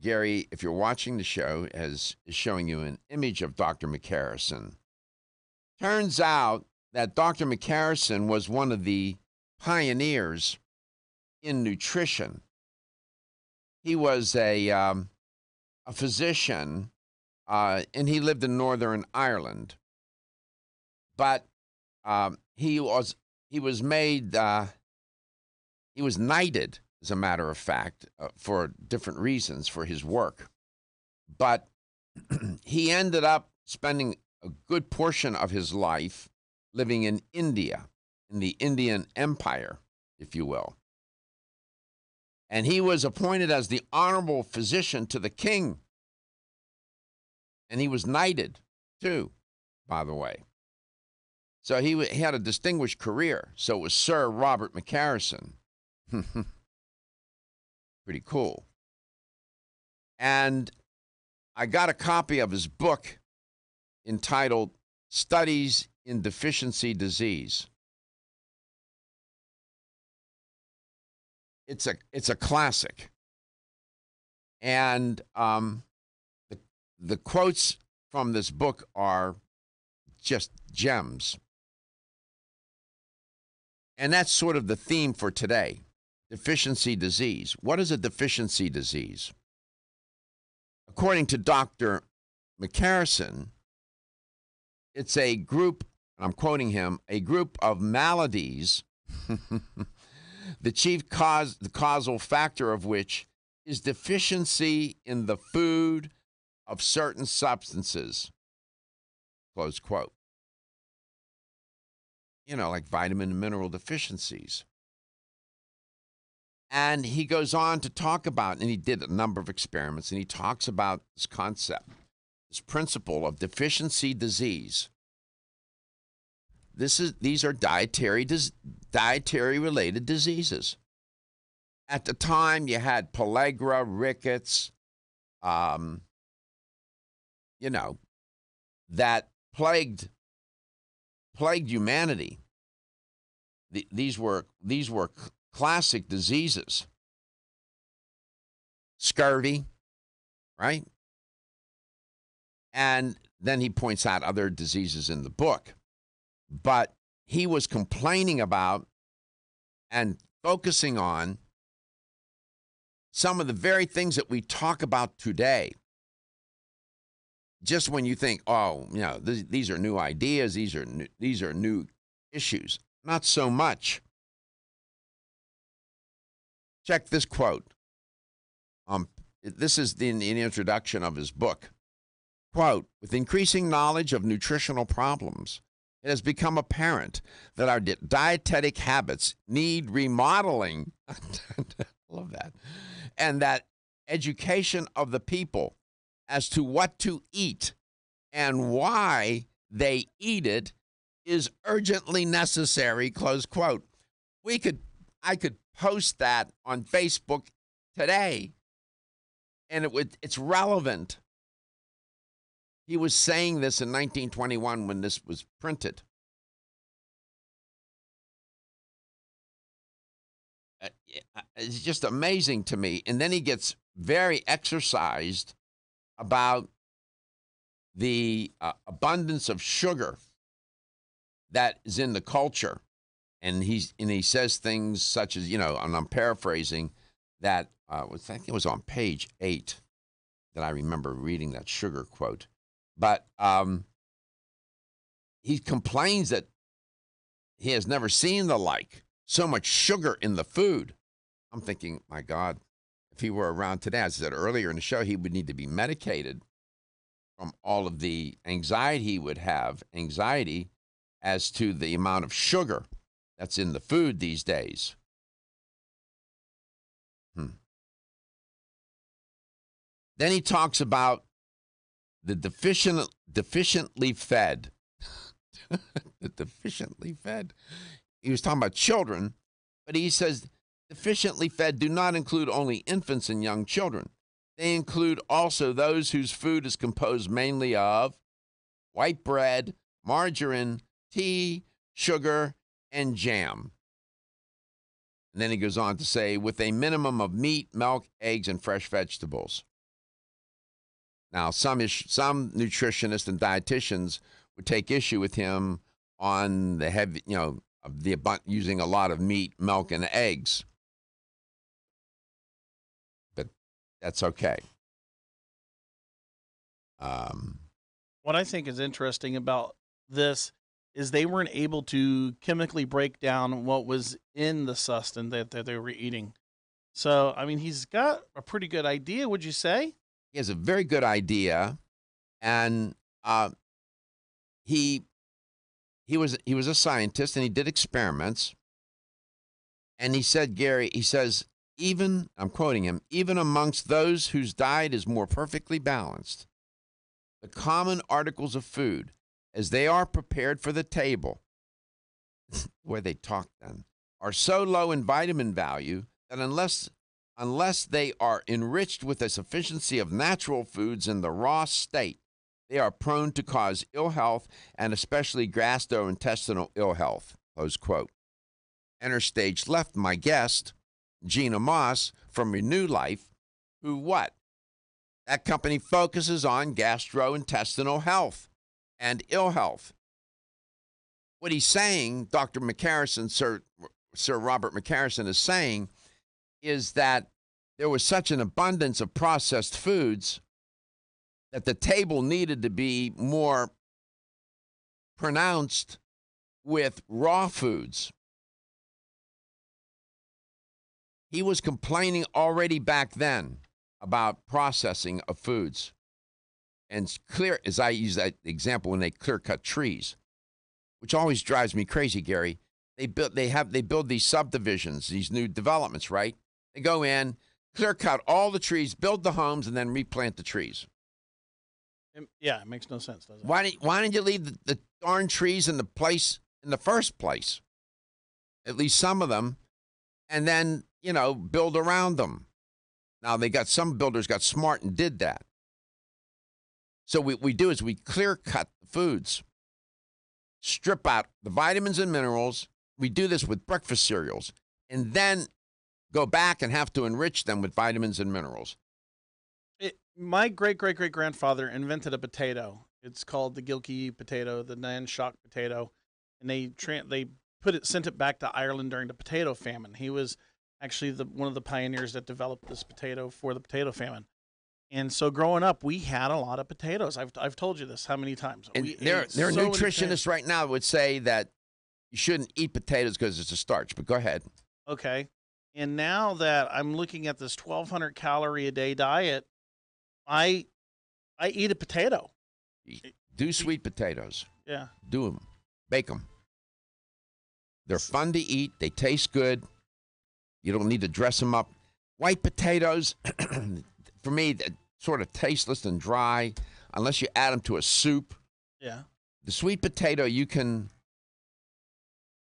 Gary, if you're watching the show, is showing you an image of Dr. McCarrison. Turns out that Dr. McCarrison was one of the pioneers in nutrition. He was a physician, and he lived in Northern Ireland. But he was knighted, as a matter of fact, for different reasons for his work. But he ended up spending a good portion of his life living in India, in the Indian Empire, if you will. And he was appointed as the honorable physician to the king. And he was knighted, too, by the way. So he had a distinguished career. So it was Sir Robert McCarrison. Pretty cool. And I got a copy of his book entitled Studies in Deficiency Disease. It's a classic. And the quotes from this book are just gems. And that's sort of the theme for today. Deficiency disease. What is a deficiency disease? According to Dr. McCarrison, it's a group, I'm quoting him, a group of maladies, the chief the causal factor of which is deficiency in the food of certain substances, close quote. You know, like vitamin and mineral deficiencies. And he goes on to talk about, and he did a number of experiments, and he talks about this concept, this principle of deficiency disease. These are dietary-related diseases. At the time, you had pellagra, rickets, that plagued humanity. These were classic diseases. Scurvy, right? And then he points out other diseases in the book. But he was complaining about and focusing on some of the very things that we talk about today. Just when you think, oh, these are new ideas, these are new issues. Not so much. Check this quote. This is in the introduction of his book. Quote, with increasing knowledge of nutritional problems, it has become apparent that our dietetic habits need remodeling. I love that. And that education of the people as to what to eat and why they eat it is urgently necessary, close quote. I could post that on Facebook today, and it's relevant. He was saying this in 1921 when this was printed. It's just amazing to me. And then he gets very exercised about the abundance of sugar that is in the culture. And he says things such as, and I'm paraphrasing, that I think it was on page 8 that I remember reading that sugar quote. But he complains that he has never seen the like, so much sugar in the food. I'm thinking, my God, if he were around today, as I said earlier in the show, he would need to be medicated from all of the anxiety he would have, anxiety as to the amount of sugar that's in the food these days. Then he talks about the deficiently fed. The deficiently fed. He was talking about children, but he says deficiently fed do not include only infants and young children. They include also those whose food is composed mainly of white bread, margarine, tea, sugar, and jam. And then he goes on to say, with a minimum of meat, milk, eggs, and fresh vegetables. Now, some nutritionists and dietitians would take issue with him on the heavy, using a lot of meat, milk, and eggs. But that's okay. What I think is interesting about this is they weren't able to chemically break down what was in the sustenance that they were eating. So, I mean, he's got a pretty good idea, would you say? He has a very good idea, and he was a scientist, and he did experiments. And he said, Gary, he says, even, I'm quoting him, even amongst those whose diet is more perfectly balanced, the common articles of food, as they are prepared for the table, where they talk then, are so low in vitamin value that unless they are enriched with a sufficiency of natural foods in the raw state, they are prone to cause ill health and especially gastrointestinal ill health, close quote. Enter stage left my guest, Gina Moss from Renew Life, who what? That company focuses on gastrointestinal health and ill health. What he's saying, Dr. McCarrison, Sir Robert McCarrison is saying, is that there was such an abundance of processed foods that the table needed to be more pronounced with raw foods. He was complaining already back then about processing of foods. And clear, as I use that example, when they clear-cut trees, which always drives me crazy, Gary. They build these subdivisions, these new developments, right? They go in, clear-cut all the trees, build the homes, and then replant the trees. Yeah, it makes no sense, does it? Why didn't you leave the darn trees in the place in the first place? At least some of them, and then, build around them. Now, some builders got smart and did that. So what we do is we clear-cut the foods, strip out the vitamins and minerals. We do this with breakfast cereals, and then go back and have to enrich them with vitamins and minerals. My great-great-great-grandfather invented a potato. It's called the Gilkey potato, the Nan Shock potato, and they sent it back to Ireland during the potato famine. He was actually one of the pioneers that developed this potato for the potato famine. And so growing up, we had a lot of potatoes. I've told you this how many times. And there are nutritionists right now that would say that you shouldn't eat potatoes because it's a starch, but go ahead. Okay. And now that I'm looking at this 1,200 calorie a day diet, I eat a potato. Do sweet potatoes. Yeah. Do them. Bake them. They're fun to eat. They taste good. You don't need to dress them up. White potatoes, for me, they're sort of tasteless and dry unless you add them to a soup. Yeah. The sweet potato, the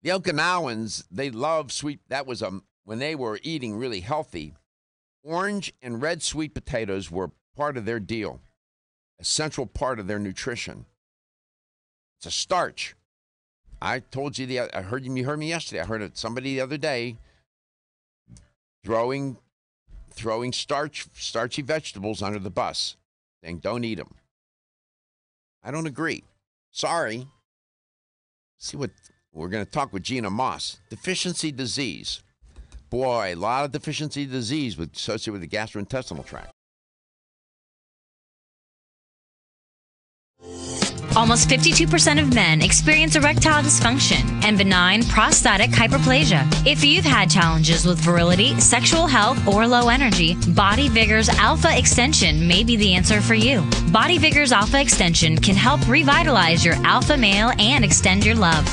Okinawans, they love sweet. That was when they were eating really healthy. Orange and red sweet potatoes were part of their deal, a central part of their nutrition. It's a starch. I told you you heard me yesterday. I heard somebody the other day throwing starchy vegetables under the bus, saying don't eat them. I don't agree. Sorry. See what we're going to talk with Gina Moss. Deficiency disease. Boy, a lot of deficiency disease associated with the gastrointestinal tract. Almost 52% of men experience erectile dysfunction and benign prostatic hyperplasia. If you've had challenges with virility, sexual health, or low energy, Body Vigor's Alpha Extension may be the answer for you. Body Vigor's Alpha Extension can help revitalize your alpha male and extend your love.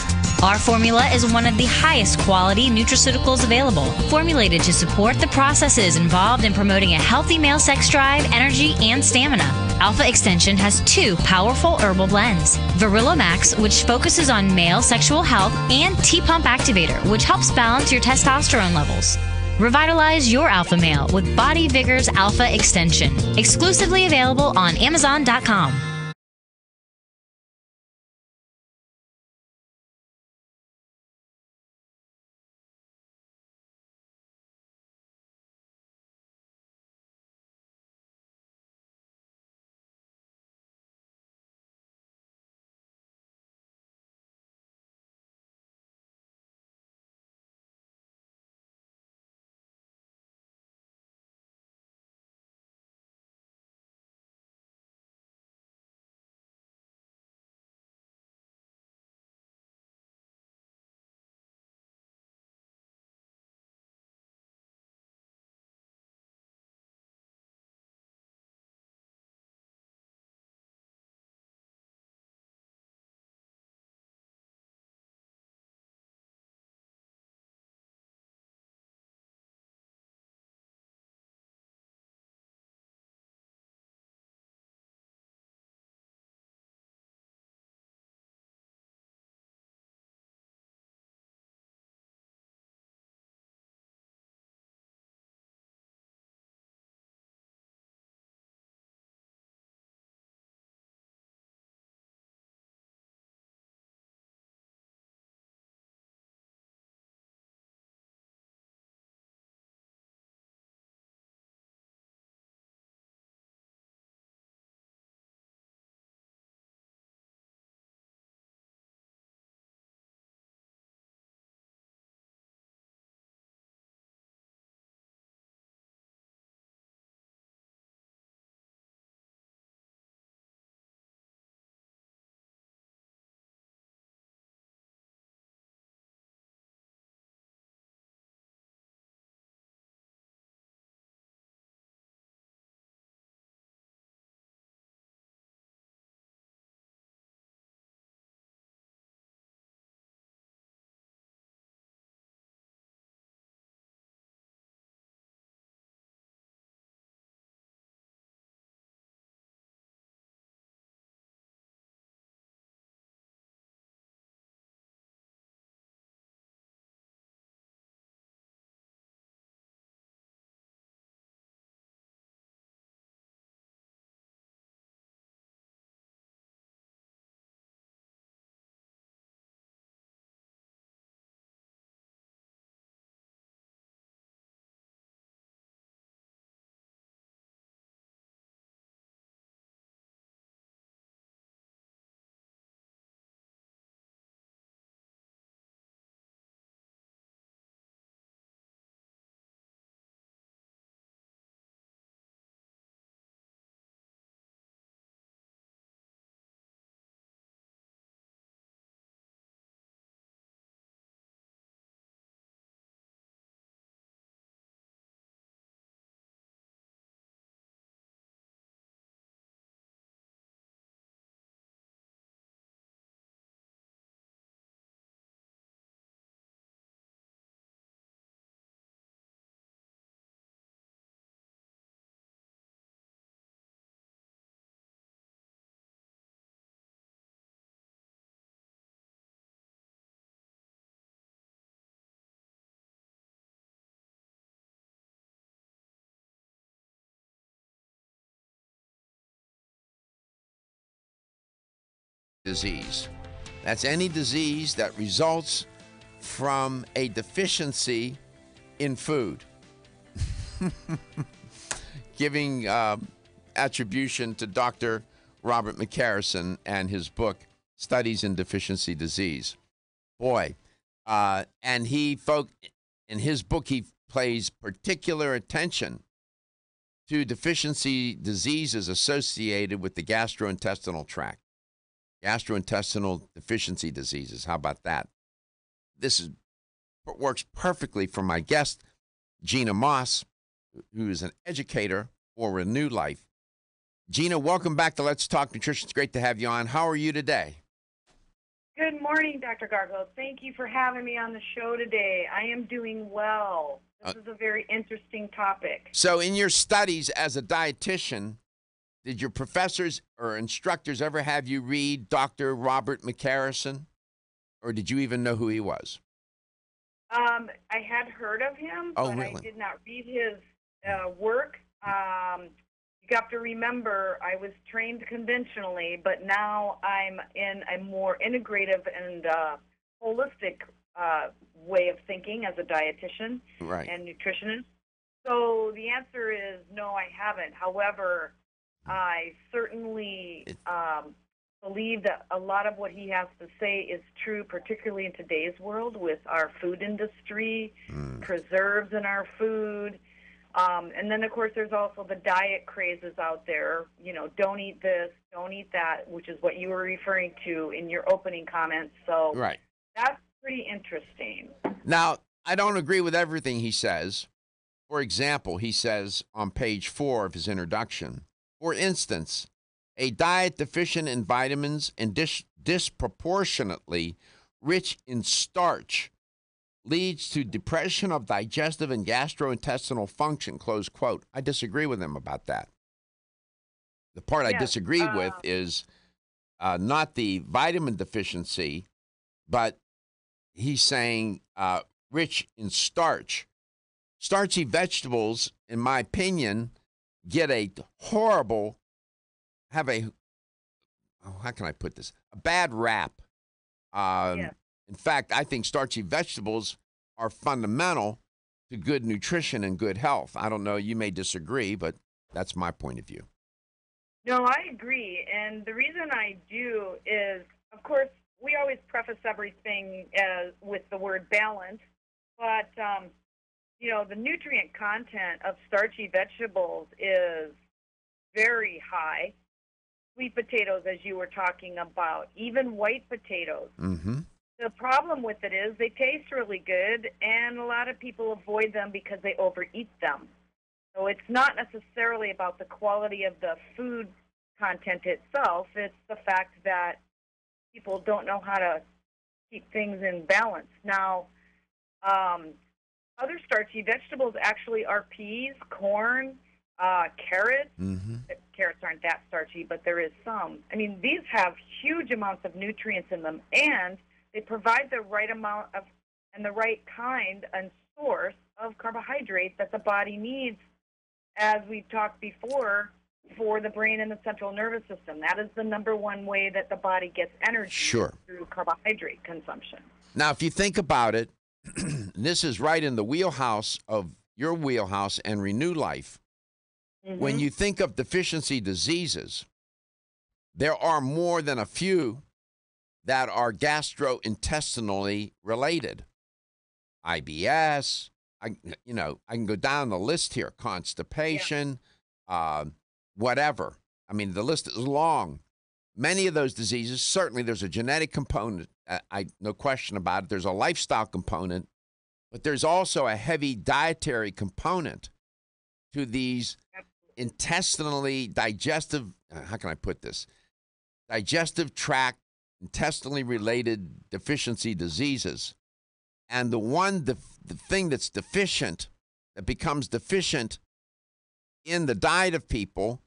Our formula is one of the highest quality nutraceuticals available, formulated to support the processes involved in promoting a healthy male sex drive, energy, and stamina. Alpha Extension has 2 powerful herbal blends, Virilo Max, which focuses on male sexual health, and T-Pump Activator, which helps balance your testosterone levels. Revitalize your alpha male with Body Vigor's Alpha Extension. Exclusively available on Amazon.com. Disease. That's any disease that results from a deficiency in food. Giving attribution to Dr. Robert McCarrison and his book, Studies in Deficiency Disease. Boy, and in his book, he pays particular attention to deficiency diseases associated with the gastrointestinal tract. gastrointestinal deficiency diseases. How about that? This works perfectly for my guest, Gina Moss, who is an educator for Renew Life. Gina, welcome back to Let's Talk Nutrition. It's great to have you on. How are you today? Good morning, Dr. Gargoyle. Thank you for having me on the show today. I am doing well. This is a very interesting topic. So in your studies as a dietitian, did your professors or instructors ever have you read Dr. Robert McCarrison, or did you even know who he was? I had heard of him, but really? I did not read his work. You have to remember, I was trained conventionally, but now I'm in a more integrative and holistic way of thinking as a dietitian and nutritionist. So the answer is no, I haven't. However, I certainly believe that a lot of what he has to say is true, particularly in today's world with our food industry, preserves in our food. And then, of course, there's also the diet crazes out there. You know, don't eat this, don't eat that, which is what you were referring to in your opening comments. So that's pretty interesting. Now, I don't agree with everything he says. For example, he says on page 4 of his introduction, for instance, a diet deficient in vitamins and disproportionately rich in starch leads to depression of digestive and gastrointestinal function, close quote. I disagree with him about that. The part I disagree with is not the vitamin deficiency, but he's saying rich in starch. Starchy vegetables, in my opinion, get a horrible, how can I put this? A bad rap. In fact, I think starchy vegetables are fundamental to good nutrition and good health. I don't know, you may disagree, but that's my point of view. No, I agree. And the reason I do is, of course, we always preface everything with the word balance, but, you know, the nutrient content of starchy vegetables is very high. Sweet potatoes, as you were talking about, even white potatoes. Mm-hmm. The problem with it is they taste really good, and a lot of people avoid them because they overeat them. So it's not necessarily about the quality of the food content itself. It's the fact that people don't know how to keep things in balance. Now, other starchy vegetables actually are peas, corn, carrots. Mm-hmm. Carrots aren't that starchy, but there is some. I mean, these have huge amounts of nutrients in them, and they provide the right amount of and the right kind and source of carbohydrates that the body needs, as we've talked before, for the brain and the central nervous system. That is the number one way that the body gets energy through carbohydrate consumption. Now, if you think about it, this is right in the wheelhouse of your wheelhouse and Renew Life. Mm-hmm. When you think of deficiency diseases, there are more than a few that are gastrointestinally related. IBS, I can go down the list here, constipation, whatever. I mean, the list is long. Many of those diseases, certainly there's a genetic component, no question about it. There's a lifestyle component, but there's also a heavy dietary component to these intestinally digestive, how can I put this? Digestive tract, intestinally related deficiency diseases. And the thing that's deficient, that becomes deficient in the diet of people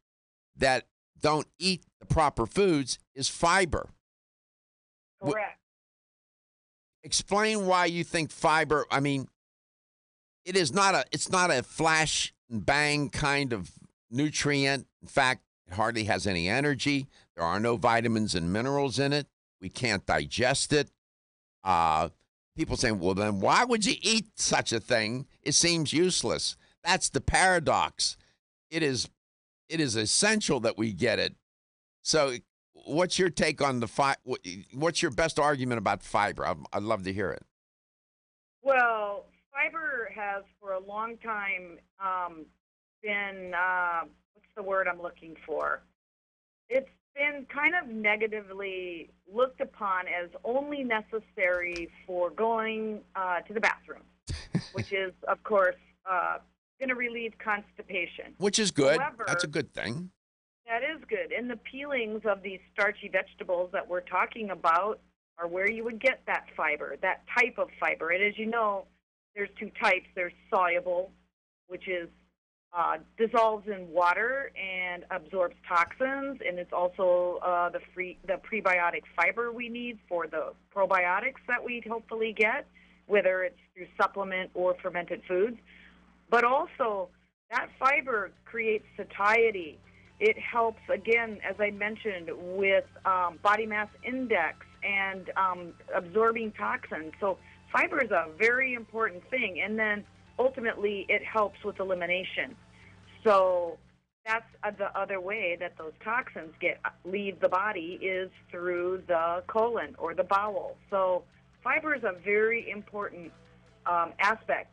that don't eat the proper foods is fiber. Correct. Explain why you think fiber, I mean, it's not a flash and bang kind of nutrient. In fact, it hardly has any energy. There are no vitamins and minerals in it. We can't digest it. People saying, well, then why would you eat such a thing? It seems useless. That's the paradox. It is essential that we get it. So what's your take on what's your best argument about fiber? I'd love to hear it. Well, fiber has for a long time been, what's the word I'm looking for? It's been kind of negatively looked upon as only necessary for going to the bathroom, which is, of course, going to relieve constipation. Which is good. However, that's a good thing. That is good. And the peelings of these starchy vegetables that we're talking about are where you would get that fiber, that type of fiber. And as you know, there's two types. There's soluble, which is dissolves in water and absorbs toxins, and it's also the prebiotic fiber we need for the probiotics that we'd hopefully get, whether it's through supplement or fermented foods. But also, that fiber creates satiety. It helps, again, as I mentioned, with body mass index and absorbing toxins. So fiber is a very important thing. And then ultimately it helps with elimination. So that's the other way that those toxins leave the body is through the colon or the bowel. So fiber is a very important aspect.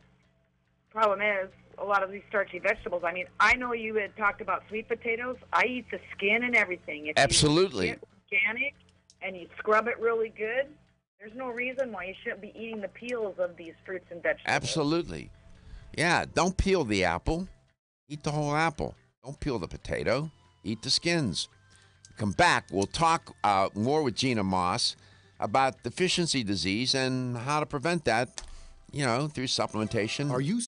Problem is, a lot of these starchy vegetables, I mean, I know you had talked about sweet potatoes. I eat the skin and everything. If Absolutely. You get organic and you scrub it really good, there's no reason why you shouldn't be eating the peels of these fruits and vegetables. Absolutely. Yeah, don't peel the apple. Eat the whole apple. Don't peel the potato. Eat the skins. Come back. We'll talk more with Gina Moss about deficiency disease and how to prevent that, through supplementation. Are you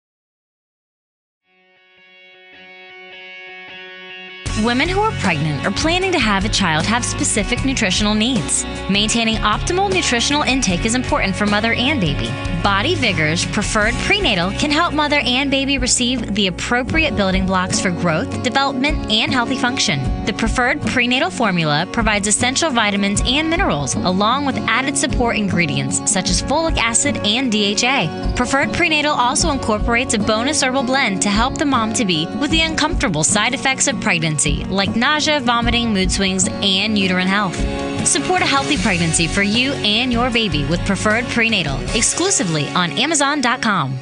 Women who are pregnant or planning to have a child have specific nutritional needs. Maintaining optimal nutritional intake is important for mother and baby. Body Vigor's Preferred Prenatal can help mother and baby receive the appropriate building blocks for growth, development, and healthy function. The Preferred Prenatal formula provides essential vitamins and minerals, along with added support ingredients such as folic acid and DHA. Preferred Prenatal also incorporates a bonus herbal blend to help the mom-to-be with the uncomfortable side effects of pregnancy, like nausea, vomiting, mood swings, and uterine health. Support a healthy pregnancy for you and your baby with Preferred Prenatal, exclusively on Amazon.com.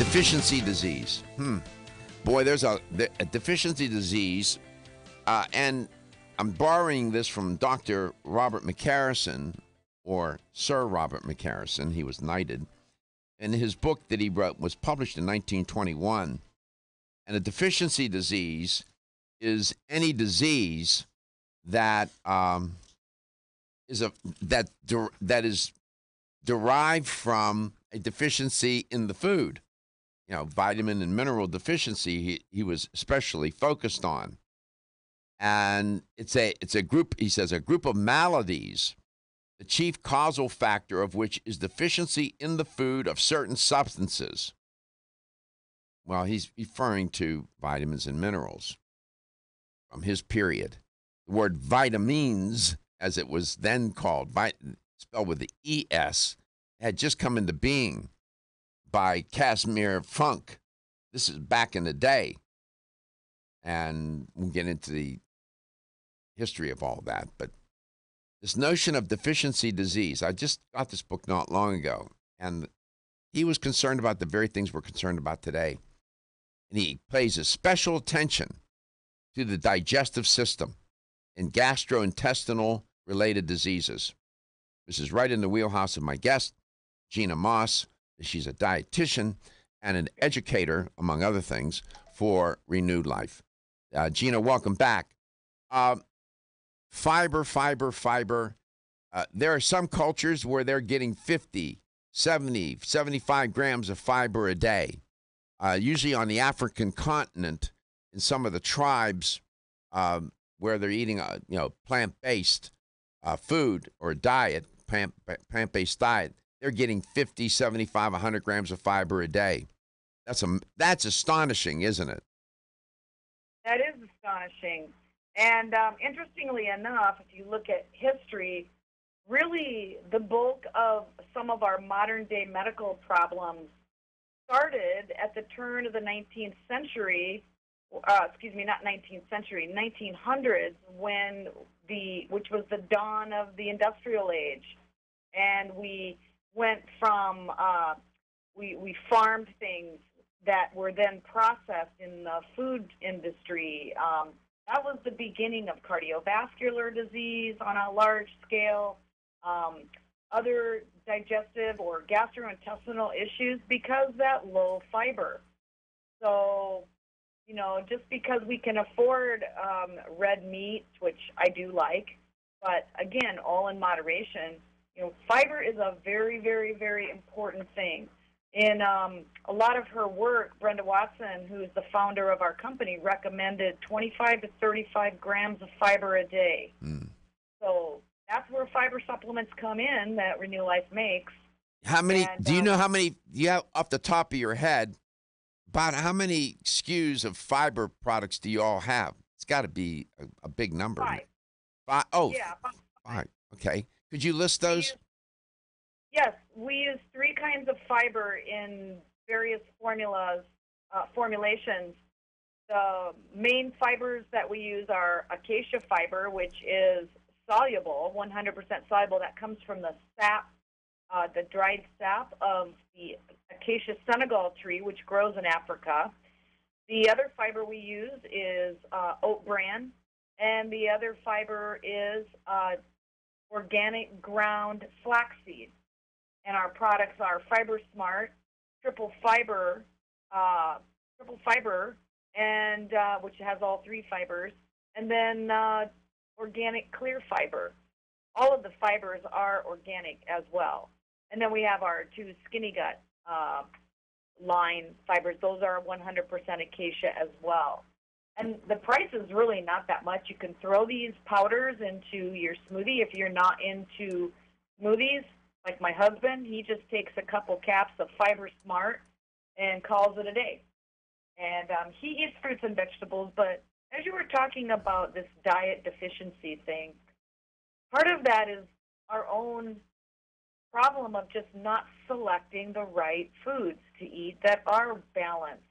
deficiency disease. Boy, there's a deficiency disease, and I'm borrowing this from Dr. Robert McCarrison, or Sir Robert McCarrison. He was knighted. And his book that he wrote was published in 1921. And a deficiency disease is any disease that is derived from a deficiency in the food. You know, vitamin and mineral deficiency he was especially focused on. And it's a group, he says, a group of maladies, the chief causal factor of which is deficiency in the food of certain substances. Well, he's referring to vitamins and minerals from his period. The word vitamins, as it was then called, spelled with the E-S, had just come into being by Casimir Funk. This is back in the day. And we'll get into the history of all that. But this notion of deficiency disease, I just got this book not long ago, and he was concerned about the very things we're concerned about today. And he pays a special attention to the digestive system and gastrointestinal related diseases. This is right in the wheelhouse of my guest, Gina Moss. She's a dietitian and an educator, among other things, for Renewed Life. Gina, welcome back. Fiber. There are some cultures where they're getting 50, 70, 75 grams of fiber a day. Usually on the African continent, in some of the tribes where they're eating plant-based food or diet, plant-based diet, they're getting 50, 75, 100 grams of fiber a day. That's astonishing, isn't it? That is astonishing. And interestingly enough, if you look at history, really the bulk of some of our modern-day medical problems started at the turn of the 19th century, not 19th century, 1900s, which was the dawn of the industrial age. And we went from, we farmed things that were then processed in the food industry. That was the beginning of cardiovascular disease on a large scale, other digestive or gastrointestinal issues because that low fiber. So, just because we can afford red meat, which I do like, but again, all in moderation, fiber is a very, very, very important thing. In a lot of her work, Brenda Watson, who is the founder of our company, recommended 25 to 35 grams of fiber a day. So that's where fiber supplements come in that Renew Life makes. How many? Do you know how many? You have off the top of your head about how many SKUs of fiber products do you all have? It's got to be a big number. Five. Oh, yeah, five. Okay. Could you list those? Yes, we use 3 kinds of fiber in various formulations. The main fibers that we use are acacia fiber, which is soluble, 100% soluble. That comes from the sap, the dried sap of the acacia Senegal tree, which grows in Africa. The other fiber we use is oat bran, and the other fiber is organic ground flaxseed. And our products are Fiber Smart, Triple Fiber, and which has all 3 fibers, and then organic clear fiber. All of the fibers are organic as well. And then we have our 2 Skinny Gut line fibers. Those are 100% acacia as well. And the price is really not that much. You can throw these powders into your smoothie if you're not into smoothies. Like my husband, he just takes a couple caps of Fiber Smart and calls it a day. And he eats fruits and vegetables, but as you were talking about this diet deficiency thing, part of that is our own problem of just not selecting the right foods to eat that are balanced,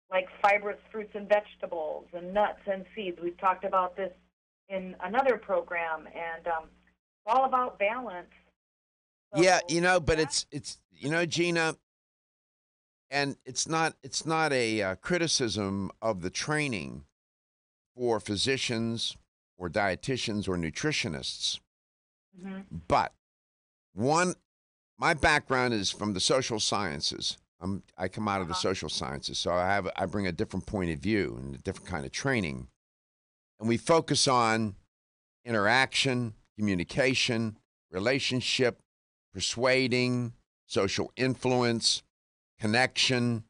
like fibrous fruits and vegetables and nuts and seeds. We've talked about this in another program, and it's all about balance. So yeah, but it's Gina, And it's not a criticism of the training for physicians or dietitians or nutritionists. But my background is from the social sciences. I come out of the social sciences, so I bring a different point of view and a different kind of training. And we focus on interaction, communication, relationship, persuading, social influence, connection,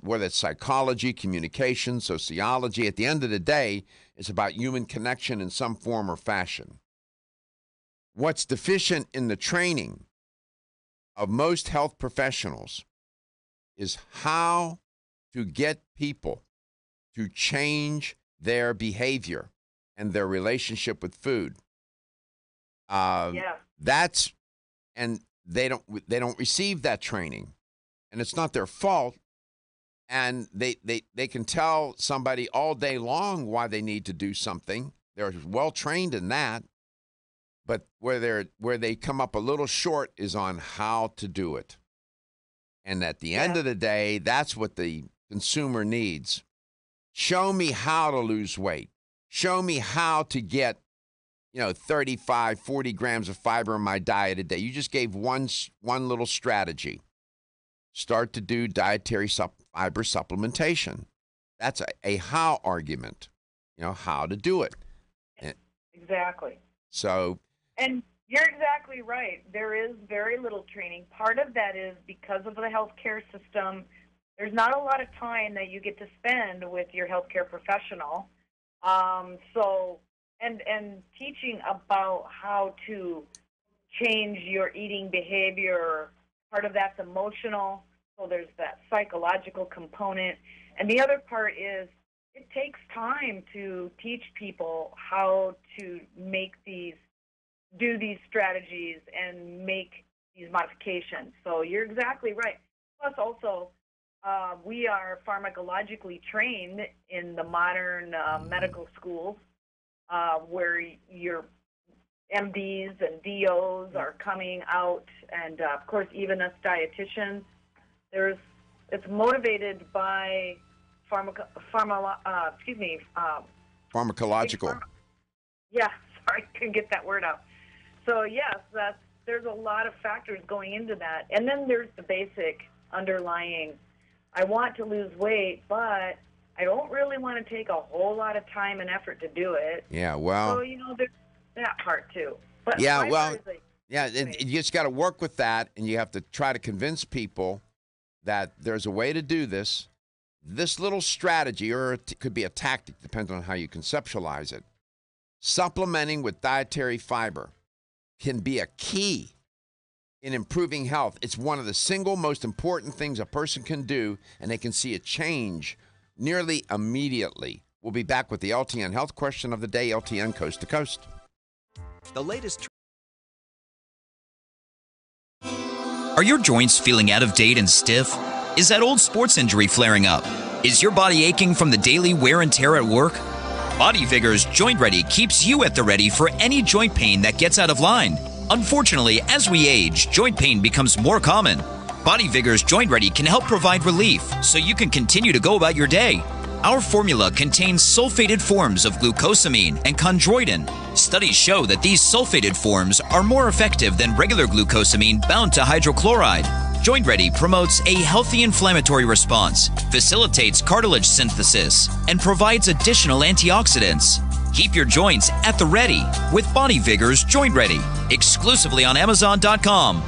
whether it's psychology, communication, sociology. At the end of the day, it's about human connection in some form or fashion. What's deficient in the training of most health professionals is how to get people to change their behavior and their relationship with food. That's, and they don't receive that training, and it's not their fault. And they can tell somebody all day long why they need to do something. They're well trained in that, but where they come up a little short is on how to do it. And at the end of the day, that's what the consumer needs. Show me how to lose weight. Show me how to get 35, 40 grams of fiber in my diet a day. You just gave one little strategy. Start to do dietary fiber supplementation. That's a how argument, how to do it. Exactly. So. And you're exactly right. There is very little training. Part of that is because of the healthcare system. There's not a lot of time that you get to spend with your healthcare professional. And teaching about how to change your eating behavior, part of that's emotional, so there's that psychological component. And the other part is it takes time to teach people how to do these strategies and make these modifications. So you're exactly right. Plus also, we are pharmacologically trained in the modern medical schools, where your MDs and DOs are coming out, and of course, even us dietitians. It's motivated by pharmacological. Sorry, couldn't get that word out. So yes, there's a lot of factors going into that, and then there's the basic underlying. I want to lose weight, but I don't really want to take a whole lot of time and effort to do it. Yeah, well. So, there's that part too. But you just got to work with that, and you have to try to convince people that there's a way to do this. This little strategy, or it could be a tactic, depends on how you conceptualize it. Supplementing with dietary fiber can be a key in improving health. It's one of the single most important things a person can do, and they can see a change nearly immediately. We'll be back with the LTN Health Question of the Day, LTN Coast to Coast. The latest. Are your joints feeling out of date and stiff? Is that old sports injury flaring up? Is your body aching from the daily wear and tear at work? Body Vigor's Joint Ready keeps you at the ready for any joint pain that gets out of line. Unfortunately, as we age, joint pain becomes more common. Body Vigor's Joint Ready can help provide relief so you can continue to go about your day. Our formula contains sulfated forms of glucosamine and chondroitin. Studies show that these sulfated forms are more effective than regular glucosamine bound to hydrochloride. Joint Ready promotes a healthy inflammatory response, facilitates cartilage synthesis, and provides additional antioxidants. Keep your joints at the ready with Body Vigor's Joint Ready, exclusively on Amazon.com.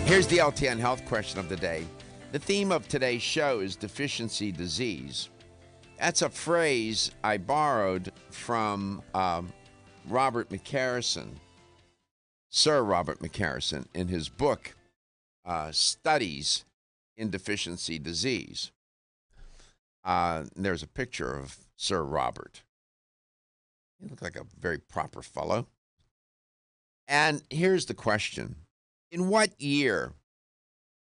Here's the LTN health question of the day. The theme of today's show is deficiency disease. That's a phrase I borrowed from Robert McCarrison, Sir Robert McCarrison, in his book, Studies in Deficiency Disease. There's a picture of Sir Robert. He looked like a very proper fellow. And here's the question. In what year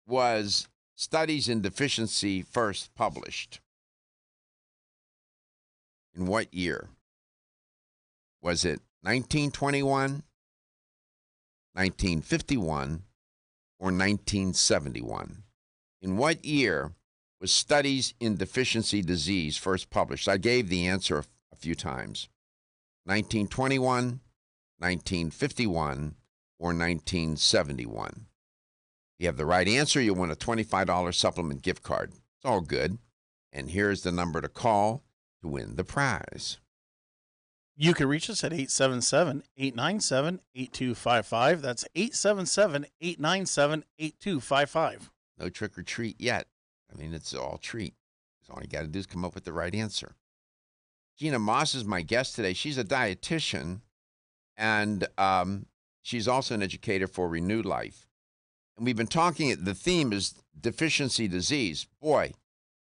was Studies in Deficiency first published? In what year? Was it 1921, 1951, or 1971? In what year was Studies in Deficiency Disease first published? I gave the answer a few times. 1921, 1951, or 1971. If you have the right answer, you'll win a $25 supplement gift card. It's all good. And here's the number to call to win the prize. You can reach us at 877-897-8255. That's 877-897-8255. No trick or treat yet. I mean, it's all treat. All you got to do is come up with the right answer. Gina Moss is my guest today. She's a dietitian, and she's also an educator for Renew Life. And we've been talking, the theme is deficiency disease. Boy,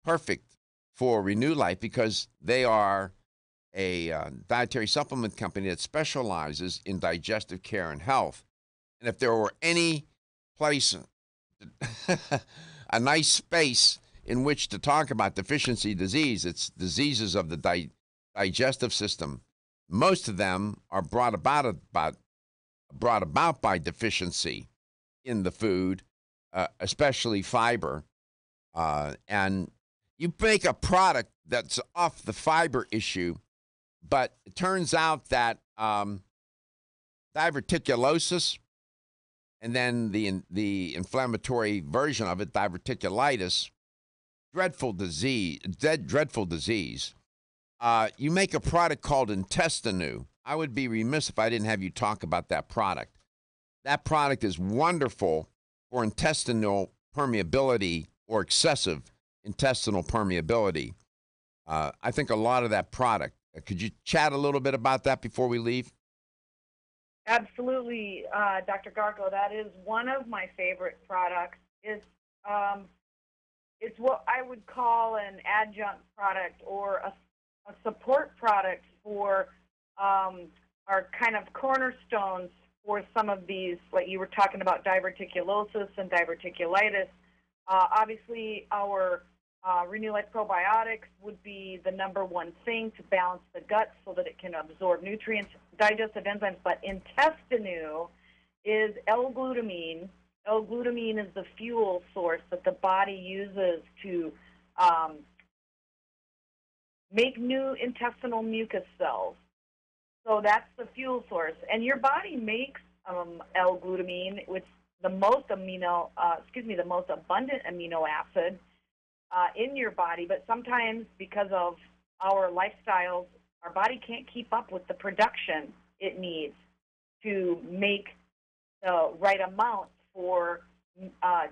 perfect for Renew Life because they are a dietary supplement company that specializes in digestive care and health. And if there were any place, a nice space in which to talk about deficiency disease, it's diseases of the digestive system. Most of them are brought about by deficiency in the food, especially fiber. And you make a product that's off the fiber issue, but it turns out that diverticulosis and then the inflammatory version of it, diverticulitis, dreadful disease. You make a product called Intestinu. I would be remiss if I didn't have you talk about that product. That product is wonderful for intestinal permeability or excessive intestinal permeability. I think a lot of that product. Could you chat a little bit about that before we leave? Absolutely, Dr. Garko. That is one of my favorite products. It's what I would call an adjunct product or a support product for our kind of cornerstones for some of these, like you were talking about diverticulosis and diverticulitis. Obviously, our Renew Life probiotics would be the number one thing to balance the gut so that it can absorb nutrients, digestive enzymes. But Intestinu is L-glutamine. L-glutamine is the fuel source that the body uses to make new intestinal mucus cells. So that's the fuel source. And your body makes L-glutamine, which the most abundant amino acid in your body. But sometimes because of our lifestyles, our body can't keep up with the production it needs to make the right amount for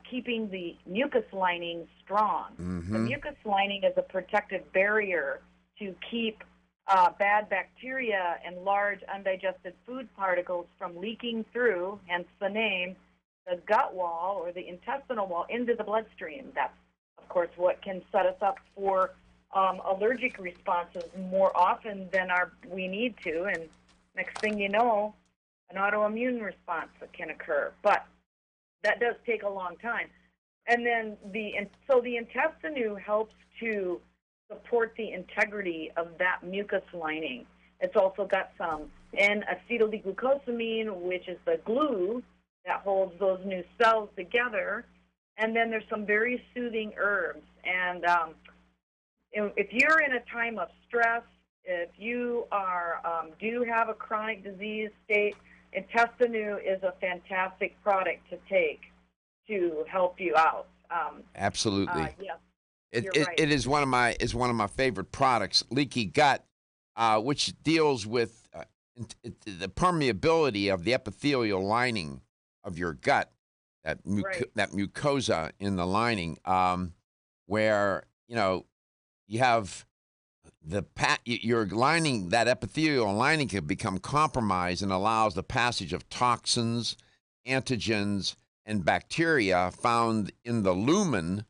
keeping the mucus lining strong. Mm-hmm. The mucus lining is a protective barrier to keep bad bacteria and large undigested food particles from leaking through, hence the name, the gut wall or the intestinal wall into the bloodstream. That's, of course, what can set us up for allergic responses more often than we need to. And next thing you know, an autoimmune response can occur. But that does take a long time. And then the Intestinu helps to support the integrity of that mucus lining. It's also got some N-acetylglucosamine, which is the glue that holds those new cells together. And then there's some very soothing herbs. And if you're in a time of stress, if you do have a chronic disease state, Intestinu is a fantastic product to take to help you out. Absolutely. Yes. It is one of my favorite products, Leaky Gut, which deals with the permeability of the epithelial lining of your gut. that mucosa in the lining, where you have your lining, that epithelial lining can become compromised and allows the passage of toxins, antigens, and bacteria found in the lumen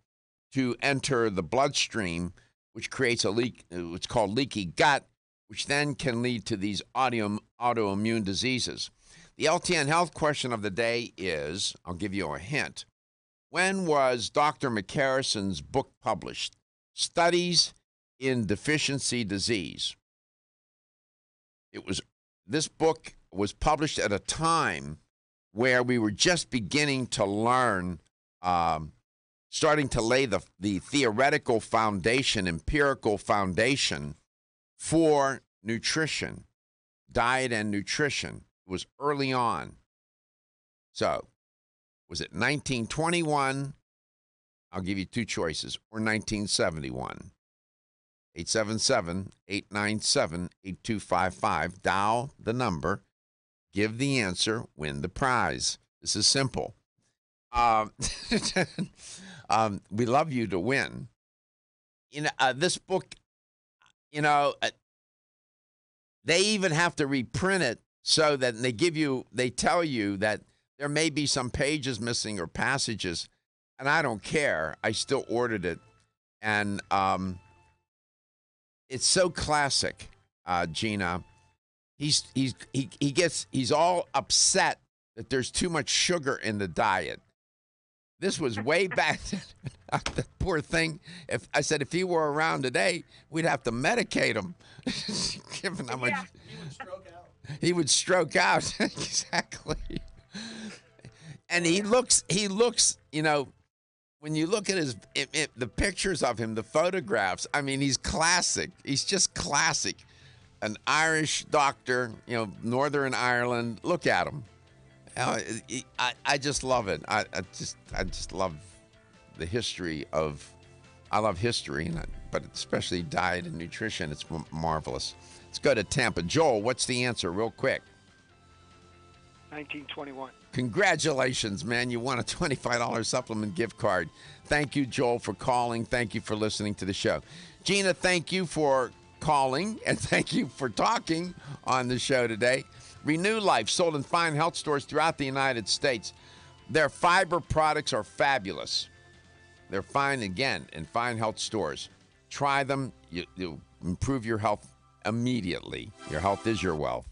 to enter the bloodstream, which creates a leak. It's called leaky gut, which then can lead to these autoimmune diseases. The LTN health question of the day is, I'll give you a hint. When was Dr. McCarrison's book published? Studies in Deficiency Disease. This book was published at a time where we were just beginning to learn, starting to lay the theoretical foundation, empirical foundation for nutrition, diet and nutrition. It was early on. So, was it 1921? I'll give you two choices, or 1971. 877-897-8255. Dial the number. Give the answer. Win the prize. This is simple. We love you to win. This book, they even have to reprint it so that they tell you that there may be some pages missing or passages, and I don't care. I still ordered it, and it's so classic, Gina. He's all upset that there's too much sugar in the diet. This was way back. The poor thing. If he were around today, we'd have to medicate him. Given how much he would stroke out. Exactly. And he looks. When you look at the pictures of him, the photographs, I mean, he's classic. He's just classic. An Irish doctor, Northern Ireland. Look at him. I just love it. I just love the history of. I love history, but especially diet and nutrition. It's marvelous. Let's go to Tampa. Joel, what's the answer, real quick? 1921. Congratulations, man. You won a $25 supplement gift card. Thank you, Joel, for calling. Thank you for listening to the show. Gina, thank you for calling, and thank you for talking on the show today. Renew Life, sold in fine health stores throughout the United States. Their fiber products are fabulous. They're fine, again, in fine health stores. Try them. You'll improve your health immediately. Your health is your wealth.